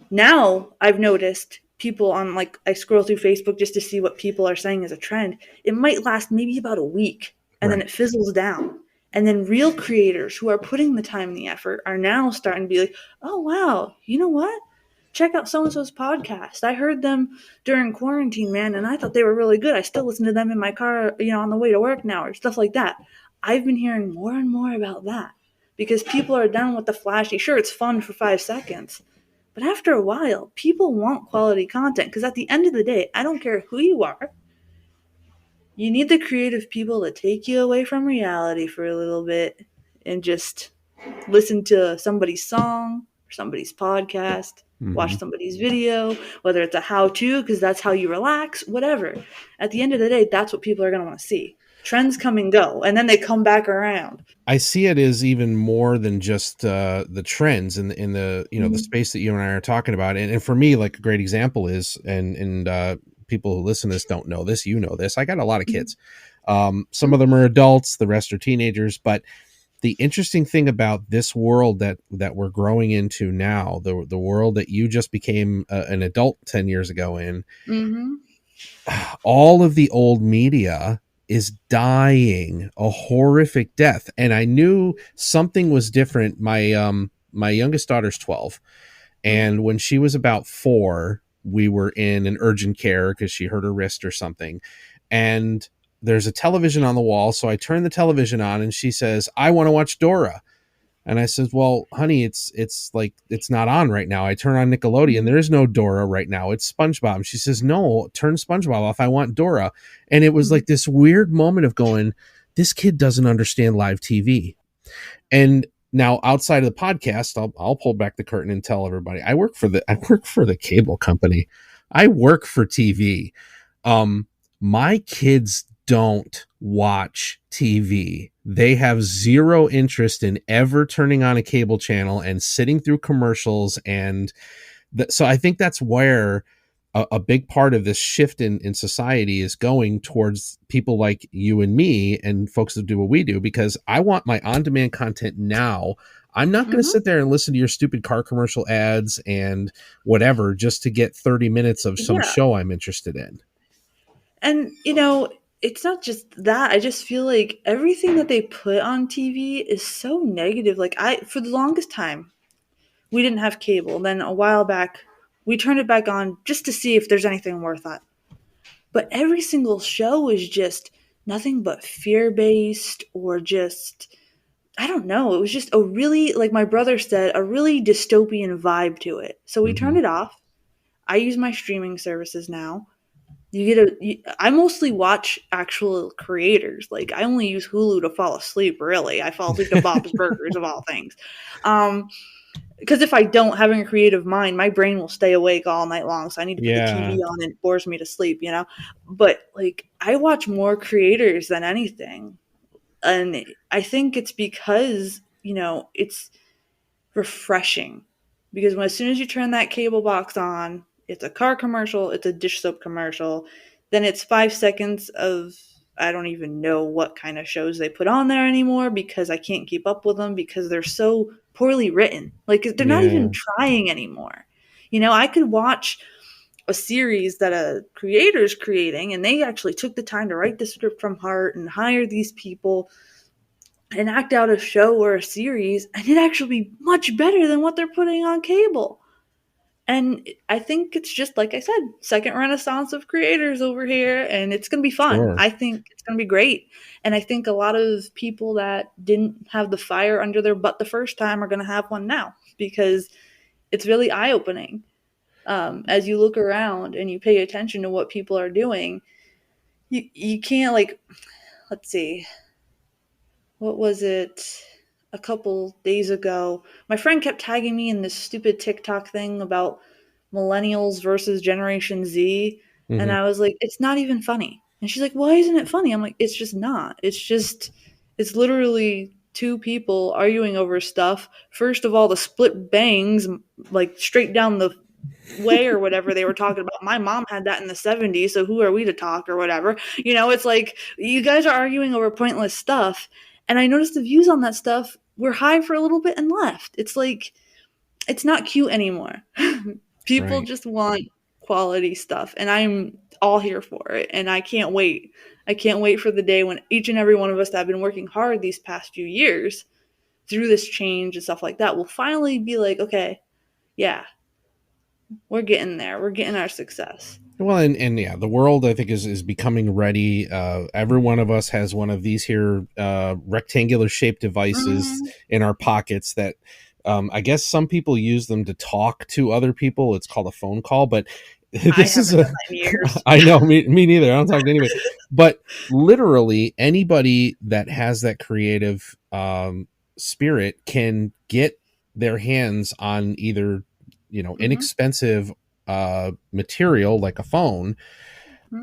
Now I've noticed people on like I scroll through Facebook just to see what people are saying as a trend. It might last maybe about a week and then Right. it fizzles down. And then real creators who are putting the time and the effort are now starting to be like, oh wow, you know what? Check out so and so's podcast. I heard them during quarantine, man, and I thought they were really good. I still listen to them in my car, on the way to work now, or stuff like that. I've been hearing more and more about that because people are done with the flashy. Sure, it's fun for 5 seconds, but after a while, people want quality content because at the end of the day, I don't care who you are, you need the creative people to take you away from reality for a little bit and just listen to somebody's song or somebody's podcast, Hmm. watch somebody's video, whether it's a how to, because that's how you relax, whatever. At the end of the day, that's what people are going to want to see. Trends come and go, and then they come back around. I see it as even more than just the trends in the the Mm-hmm. space that you and I are talking about. And for me, like a great example is, and people who listen to this don't know this, this. I got a lot of kids. Some of them are adults, the rest are teenagers. But the interesting thing about this world that we're growing into now, the world that you just became an adult 10 years ago in, Mm-hmm. all of the old media is dying a horrific death, and I knew something was different. My youngest daughter's 12, Mhm. and when she was about 4, we were in an urgent care because she hurt her wrist or something, and there's a television on the wall, so I turn the television on and she says, I want to watch Dora. And I said, well, honey, it's like it's not on right now. I turn on Nickelodeon. Mhm. There is no Dora right now. It's SpongeBob. She says, no, turn SpongeBob off. I want Dora. And it was Mhm. like this weird moment of going, this kid doesn't understand live TV. And now outside of the podcast, I'll pull back the curtain and tell everybody I work for the cable company. I work for TV. My kids don't watch TV. They have zero interest in ever turning on a cable channel and sitting through commercials. And so I think that's where a big part of this shift in society is going towards people like you and me and folks that do what we do, because I want my on-demand content now. I'm not going to Mhm. sit there and listen to your stupid car commercial ads and whatever just to get 30 minutes of some Yeah. show I'm interested in. And, it's not just that. I just feel like everything that they put on TV is so negative. Like, for the longest time, we didn't have cable. Then a while back, we turned it back on just to see if there's anything worth it. But every single show is just nothing but fear based, or just, I don't know. It was just a really, like my brother said, a really dystopian vibe to it. So we Mm-hmm. turned it off. I use my streaming services now. I mostly watch actual creators. Like, I only use Hulu to fall asleep, really. I fall asleep to Bob's Burgers, of all things. Um, because if I don't, having a creative mind, my brain will stay awake all night long. So I need to put the Yeah. TV on and it bores me to sleep. But like, I watch more creators than anything. And I think it's because, it's refreshing, because as soon as you turn that cable box on, it's a car commercial, it's a dish soap commercial, then it's 5 seconds of, I don't even know what kind of shows they put on there anymore, because I can't keep up with them because they're so poorly written. Like, they're not Yeah. even trying anymore. I could watch a series that a creator's creating, and they actually took the time to write the script from heart and hire these people and act out a show or a series, and it actually be much better than what they're putting on cable. And I think it's just like I said, second renaissance of creators over here, and it's going to be fun. Sure. I think it's going to be great. And I think a lot of people that didn't have the fire under their butt the first time are going to have one now, because it's really eye opening. As you look around and you pay attention to what people are doing, you can't, like, let's see, what was it, a couple days ago, my friend kept tagging me in this stupid TikTok thing about millennials versus Generation Z, and Mm-hmm. I was like, it's not even funny. And she's like, why isn't it funny? I'm like, it's just not. It's literally two people arguing over stuff. First of all, the split bangs, like straight down the way or whatever they were talking about. My mom had that in the 70s, so who are we to talk or whatever? It's like, you guys are arguing over pointless stuff. And I noticed the views on that stuff were high for a little bit and left. It's like, it's not cute anymore. People Right. just want quality stuff, and I'm all here for it. And I can't wait. I can't wait for the day when each and every one of us that have been working hard these past few years through this change and stuff like that will finally be like, okay, yeah, we're getting there. We're getting our success. Well, and yeah, the world I think is becoming ready. Every one of us has one of these here rectangular shaped devices Mm-hmm. in our pockets that I guess some people use them to talk to other people. It's called a phone call, but I this is haven't a done that in years. I know, me neither. I don't talk to anybody, but literally anybody that has that creative spirit can get their hands on either Mm-hmm. inexpensive material like a phone,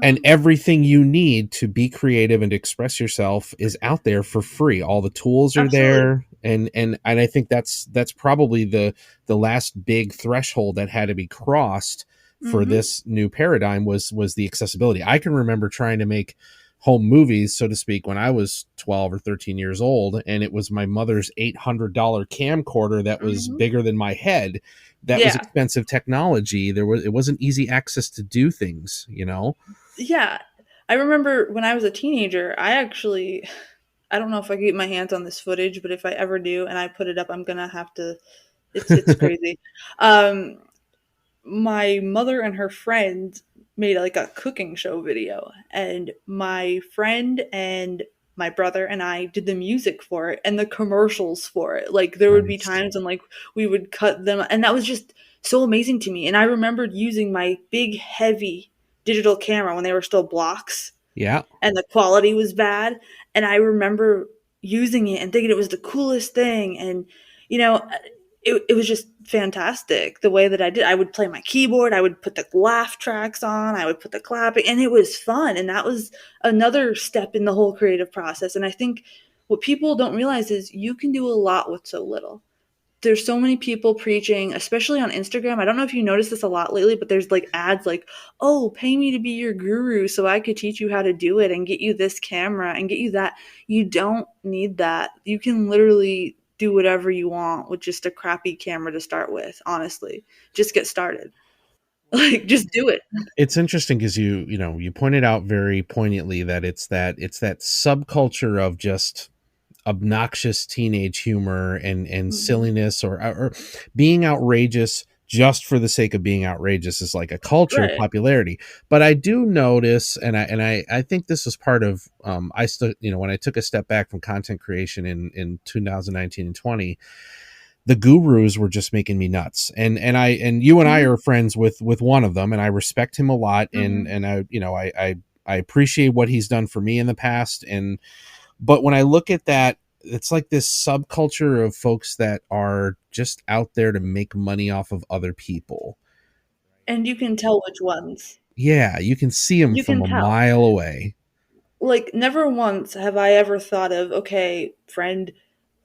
and Mm-hmm. everything you need to be creative and express yourself is out there for free. All the tools are Absolutely. there, and I think that's probably the last big threshold that had to be crossed for Mm-hmm. this new paradigm was the accessibility. I can remember trying to make home movies, so to speak, when I was 12 or 13 years old, and it was my mother's $800 camcorder that was Mm-hmm. bigger than my head. That was Yeah. expensive technology. It wasn't easy access to do things. Yeah. I remember when I was a teenager, I don't know if I can get my hands on this footage, but if I ever do and I put it up, I'm gonna have to. It's crazy. Um, my mother and her friend made like a cooking show video, and my friend and my brother and I did the music for it and the commercials for it. Like there would be Nice. times when like we would cut them, and that was just so amazing to me. And I remembered using my big heavy digital camera when they were still blocks Yeah. and the quality was bad. And I remember using it and thinking it was the coolest thing. And, you know, it was just fantastic the way that I did. I would play my keyboard, I would put the laugh tracks on, I would put the clapping, and it was fun. And that was another step in the whole creative process. And I think what people don't realize is you can do a lot with so little. There's so many people preaching, especially on Instagram. I don't know if you noticed this a lot lately, but there's like ads like, "Oh, pay me to be your guru so I could teach you how to do it and get you this camera and get you that." You don't need that. You can literally do whatever you want with just a crappy camera to start with, honestly. Just get started. Like just do it. It's interesting because you pointed out very poignantly that it's that subculture of just obnoxious teenage humor and Mhm. silliness, or being outrageous just for the sake of being outrageous is like a culture Right. popularity. But I do notice, and I think this was part of, I still, when I took a step back from content creation in 2019 and 20, the gurus were just making me nuts. And you and I Mhm. are friends with one of them, and I respect him a lot, and Mhm. and I appreciate what he's done for me in the past. And but when I look at that, it's like this subculture of folks that are just out there to make money off of other people. And you can tell which ones. Yeah, you can see them You from can a tell. mile away. Like never once have I ever thought of, okay, friend,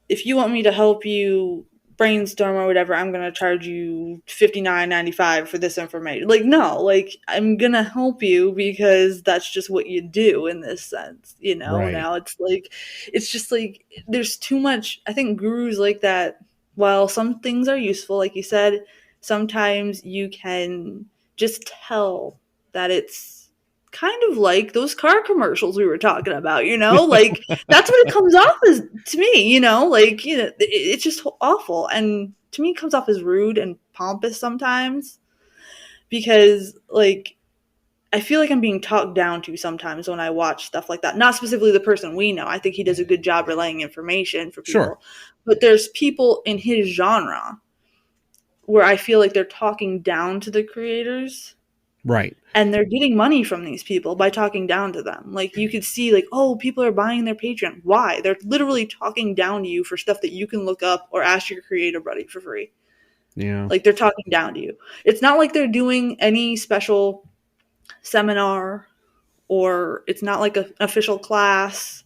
if you want me to help you brainstorm or whatever, I'm gonna charge you $59.95 for this information. Like, no, like I'm gonna help you because that's just what you do in this sense, you know. Right. Now it's just like there's too much. I think gurus like that. While some things are useful, like you said, sometimes you can just tell that it's kind of like those car commercials we were talking about, you know? Like that's what it comes off as to me, you know? Like, you know, it's just awful. And to me, it comes off as rude and pompous sometimes because, like, I feel like I'm being talked down to sometimes when I watch stuff like that. Not specifically the person we know. I think he does a good job relaying information for Sure. people. But there's people in his genre where I feel like they're talking down to the creators Right. and they're getting money from these people by talking down to them. Like you could see like, oh, people are buying their Patreon. Why? They're literally talking down to you for stuff that you can look up or ask your creator buddy for free. Yeah. Like they're talking down to you. It's not like they're doing any special seminar or it's not like an official class.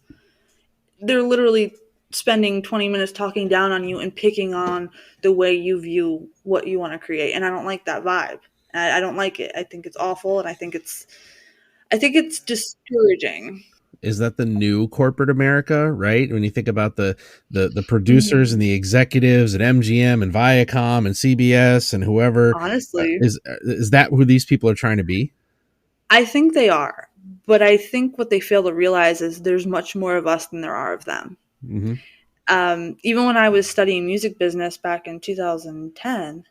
They're literally spending 20 minutes talking down on you and picking on the way you view what you want to create. And I don't like that vibe. I don't like it. I think it's awful and I think it's discouraging. Is that the new corporate America, right? When you think about the producers and Mhm. the executives at MGM and Viacom and CBS and whoever, Honestly, is that who these people are trying to be? I think they are. But I think what they fail to realize is there's much more of us than there are of them. Hmm. Even when I was studying music business back in 2010,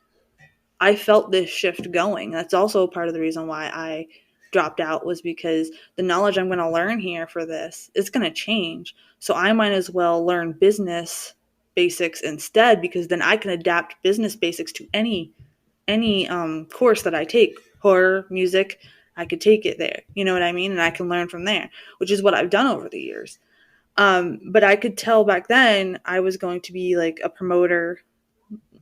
I felt this shift going. That's also part of the reason why I dropped out was because the knowledge I'm going to learn here for this is going to change. So I might as well learn business basics instead because then I can adapt business basics to any course that I take. Horror, music, I could take it there. You know what I mean? And I can learn from there, which is what I've done over the years. But I could tell back then I was going to be like a promoter,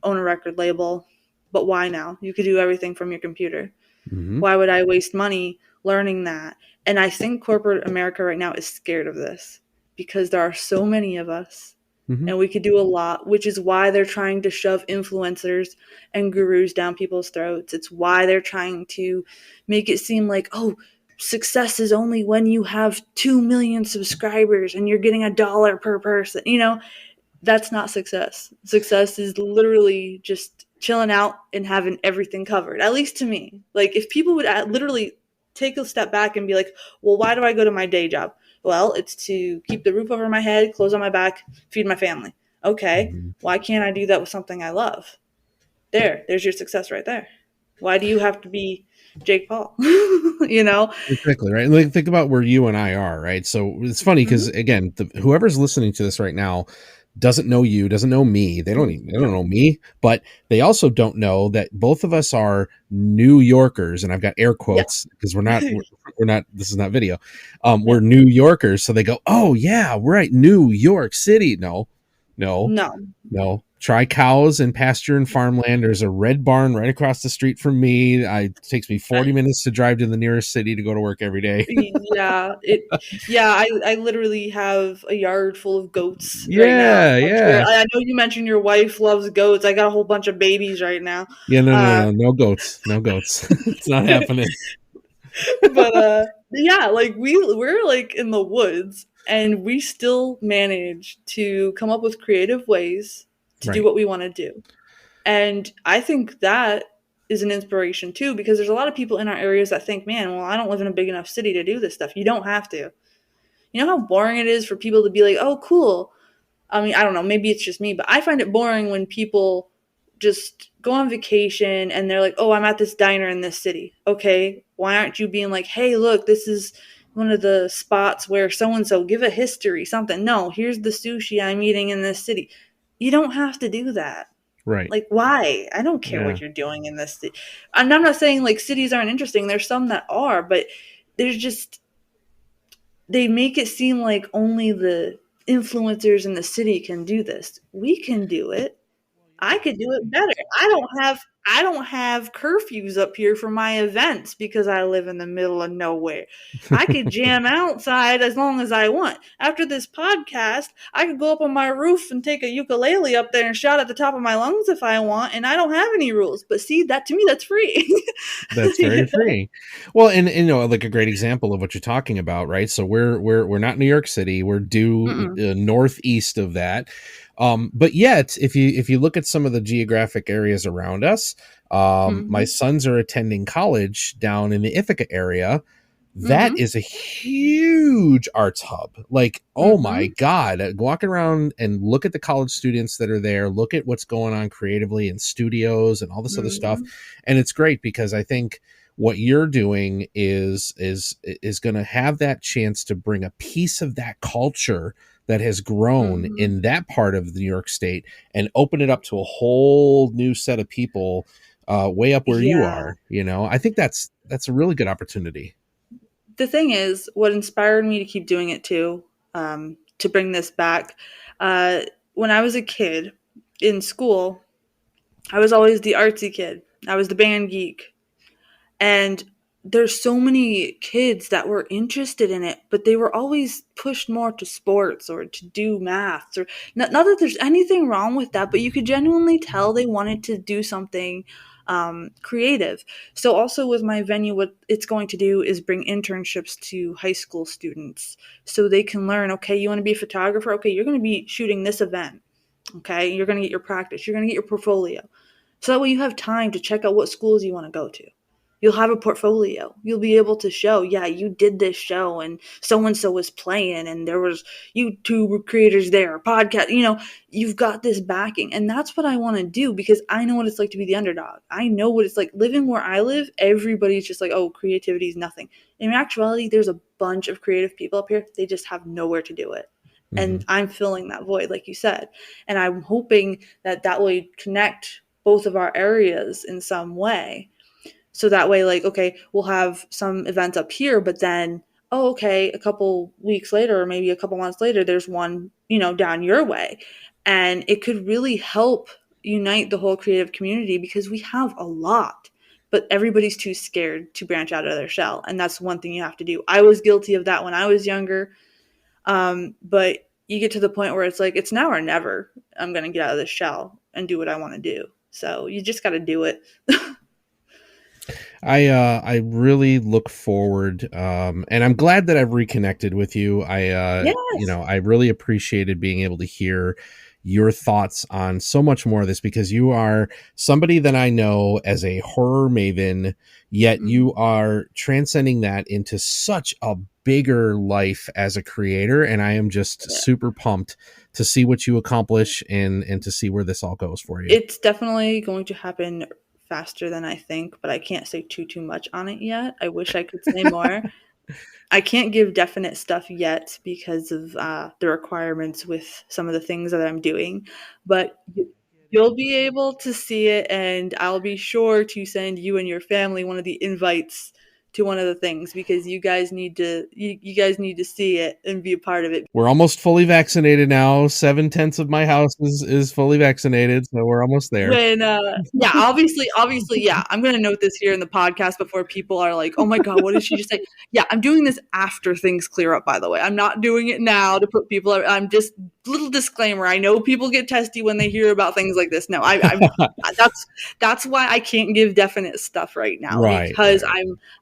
own a record label. But why now? You could do everything from your computer. Hmm. Why would I waste money learning that? And I think corporate America right now is scared of this because there are so many of us Hmm. and we could do a lot, which is why they're trying to shove influencers and gurus down people's throats. It's why they're trying to make it seem like, oh, success is only when you have 2 million subscribers and you're getting $1 per person. You know, that's not success. Success is literally just chilling out and having everything covered. At least to me. Like if people would literally take a step back and be like, well, why do I go to my day job? Well, it's to keep the roof over my head, clothes on my back, feed my family. Okay, Mhm. why can't I do that with something I love? There's your success right there. Why do you have to be Jake Paul? you know? Exactly, right. Like, think about where you and I are, right? So it's funny because, Mm-hmm. again, whoever's listening to this right now doesn't know you, doesn't know me. They don't know No. me, but they also don't know that both of us are New Yorkers, and I've got air Yeah. quotes because we're not. This is not video. We're Yeah. New Yorkers, so they go, "Oh yeah, right, New York City." No, no, No. no. Try cows and pasture and farmland. There's a red barn right across the street from me. It takes me 40 minutes to drive to the nearest city to go to work every day. Yeah, I literally have a yard full of goats right now. Yeah, I'm sure yeah. I know you mentioned your wife loves goats. I got a whole bunch of babies right now. Yeah, no, no, Uh no, no goats. No goats. It's not happening. but yeah, like we're like in the woods and we still manage to come up with creative ways to do Right. what we want to do. And I think that is an inspiration too, because there's a lot of people in our areas that think, man, well, I don't live in a big enough city to do this stuff. You don't have to. You know how boring it is for people to be like, oh, cool. I mean, I don't know, maybe it's just me, but I find it boring when people just go on vacation and they're like, oh, I'm at this diner in this city. Okay, why aren't you being like, hey, look, this is one of the spots where so and so, give a history, something. No, here's the sushi I'm eating in this city. You don't have to do that. Right. Like, why? I don't care Yeah. what you're doing in this city. And I'm not saying like cities aren't interesting. There's some that are, but there's just they make it seem like only the influencers in the city can do this. We can do it. I could do it better. I don't have curfews up here for my events because I live in the middle of nowhere. I could jam outside as long as I want. After this podcast, I could go up on my roof and take a ukulele up there and shout at the top of my lungs if I want, and I don't have any rules. But see, that to me that's free. That's You very free. Well, and you know, like a great example of what you're talking about, right? So we're not New York City. We're due Mm-mm. northeast of that. But yet, if you look at some of the geographic areas around us, my Mhm. sons are attending college down in the Ithaca area. That Mhm. is a huge arts hub. Like, oh my Mhm. God, walk around and look at the college students that are there, look at what's going on creatively in studios and all this other stuff. Mhm. And it's great because I think what you're doing is going to have that chance to bring a piece of that culture that has grown Mhm. in that part of New York State and open it up to a whole new set of people way up where you Yeah. are. You know, I think that's a really good opportunity. The thing is, what inspired me to keep doing it too, to bring this back, uh, when I was a kid in school, I was always the artsy kid. I was the band geek. And there's so many kids that were interested in it, but they were always pushed more to sports or to do maths or not that there's anything wrong with that, but you could genuinely tell they wanted to do something creative. So also with my venue, what it's going to do is bring internships to high school students so they can learn, okay, you want to be a photographer? Okay, you're going to be shooting this event. Okay, you're going to get your practice. You're going to get your portfolio. So that way you have time to check out what schools you want to go to. You'll have a portfolio. You'll be able to show, yeah, you did this show and so was playing and there was YouTube creators there, podcast, you've got this backing. And that's what I want to do because I know what it's like to be the underdog. I know what it's like living where I live. Everybody's just like, oh, creativity is nothing. In actuality, there's a bunch of creative people up here. They just have nowhere to do it. Hmm. And I'm filling that void, like you said. And I'm hoping that that will connect both of our areas in some way so that way, like, okay, we'll have some events up here, but then, oh, okay, a couple weeks later, or maybe a couple months later, there's one, down your way. And it could really help unite the whole creative community because we have a lot, but everybody's too scared to branch out of their shell. And that's one thing you have to do. I was guilty of that when I was younger. But you get to the point where it's like, it's now or never. I'm going to get out of this shell and do what I want to do. So you just got to do it. I really look forward, and I'm glad that I've reconnected with you. I Yes. I really appreciated being able to hear your thoughts on so much more of this, because you are somebody that I know as a horror maven, yet you are transcending that into such a bigger life as a creator. And I am just super pumped to see what you accomplish and to see where this all goes for you. It's definitely going to happen faster than I think, but I can't say too much on it yet. I wish I could say more. I can't give definite stuff yet because of the requirements with some of the things that I'm doing, but you'll be able to see it, and I'll be sure to send you and your family one of the invites to one of the things, because you guys need to you guys need to see it and be a part of it. We're almost fully vaccinated now. 7/10 of my house is fully vaccinated, so we're almost there. When yeah, obviously, yeah. I'm gonna note this here in the podcast before people are like, "Oh my god, what did she just say?" Yeah, I'm doing this after things clear up. By the way, I'm not doing it now to put people. I'm just little disclaimer. I know people get testy when they hear about things like this. No, I'm that's why I can't give definite stuff right now, because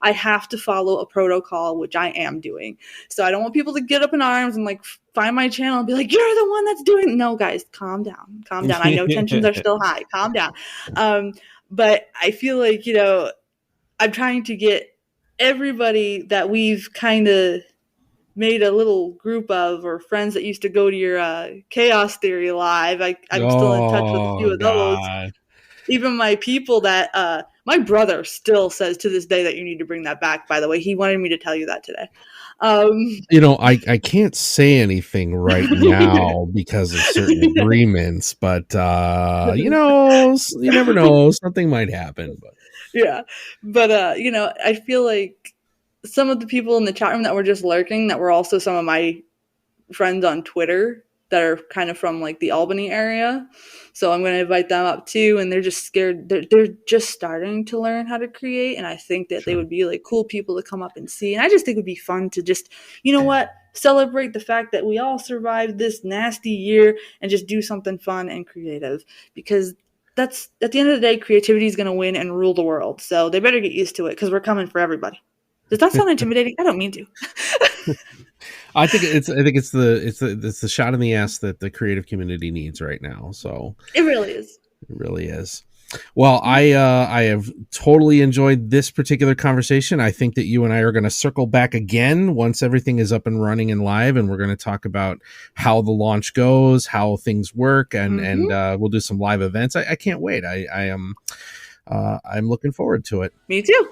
I have to follow a protocol, which I am doing. So I don't want people to get up in arms and like find my channel and be like, "You're the one that's doing." No, guys, calm down. I know tensions are still high. Calm down. But I feel like, I'm trying to get everybody that we've kind of made a little group of, or friends that used to go to your Chaos Theory live. I'm still in touch with a few of those. Even my people that my brother still says to this day that you need to bring that back, by the way. He wanted me to tell you that today. I can't say anything right now because of certain agreements, but you never know, something might happen. But yeah, but I feel like some of the people in the chat room that were just lurking, that were also some of my friends on Twitter that are kind of from like the Albany area. So I'm going to invite them up too. And they're just scared. They're just starting to learn how to create. And I think that they would be like cool people to come up and see. And I just think it would be fun to just, celebrate the fact that we all survived this nasty year and just do something fun and creative, because that's, at the end of the day, creativity is going to win and rule the world. So they better get used to it, because we're coming for everybody. Does that sound intimidating? I don't mean to. I think it's the shot in the ass that the creative community needs right now. So it really is. It really is. Well, I have totally enjoyed this particular conversation. I think that you and I are going to circle back again once everything is up and running and live, and we're going to talk about how the launch goes, how things work, and we'll do some live events. I can't wait. I'm looking forward to it. Me too.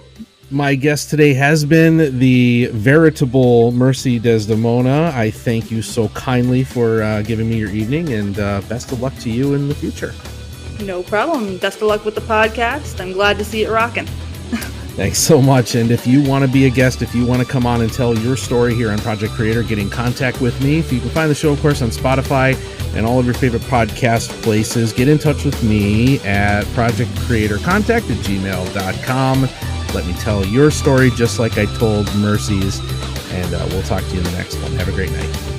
My guest today has been the veritable Mercy Desdemona. I thank you so kindly for giving me your evening, and best of luck to you in the future. No problem. Best of luck with the podcast. I'm glad to see it rocking. Thanks so much. And if you want to be a guest, if you want to come on and tell your story here on Project Creator, get in contact with me. If you can find the show, of course, on Spotify and all of your favorite podcast places, get in touch with me at projectcreatorcontact@gmail.com. Let me tell your story just like I told Mercy's, and we'll talk to you in the next one. Have a great night.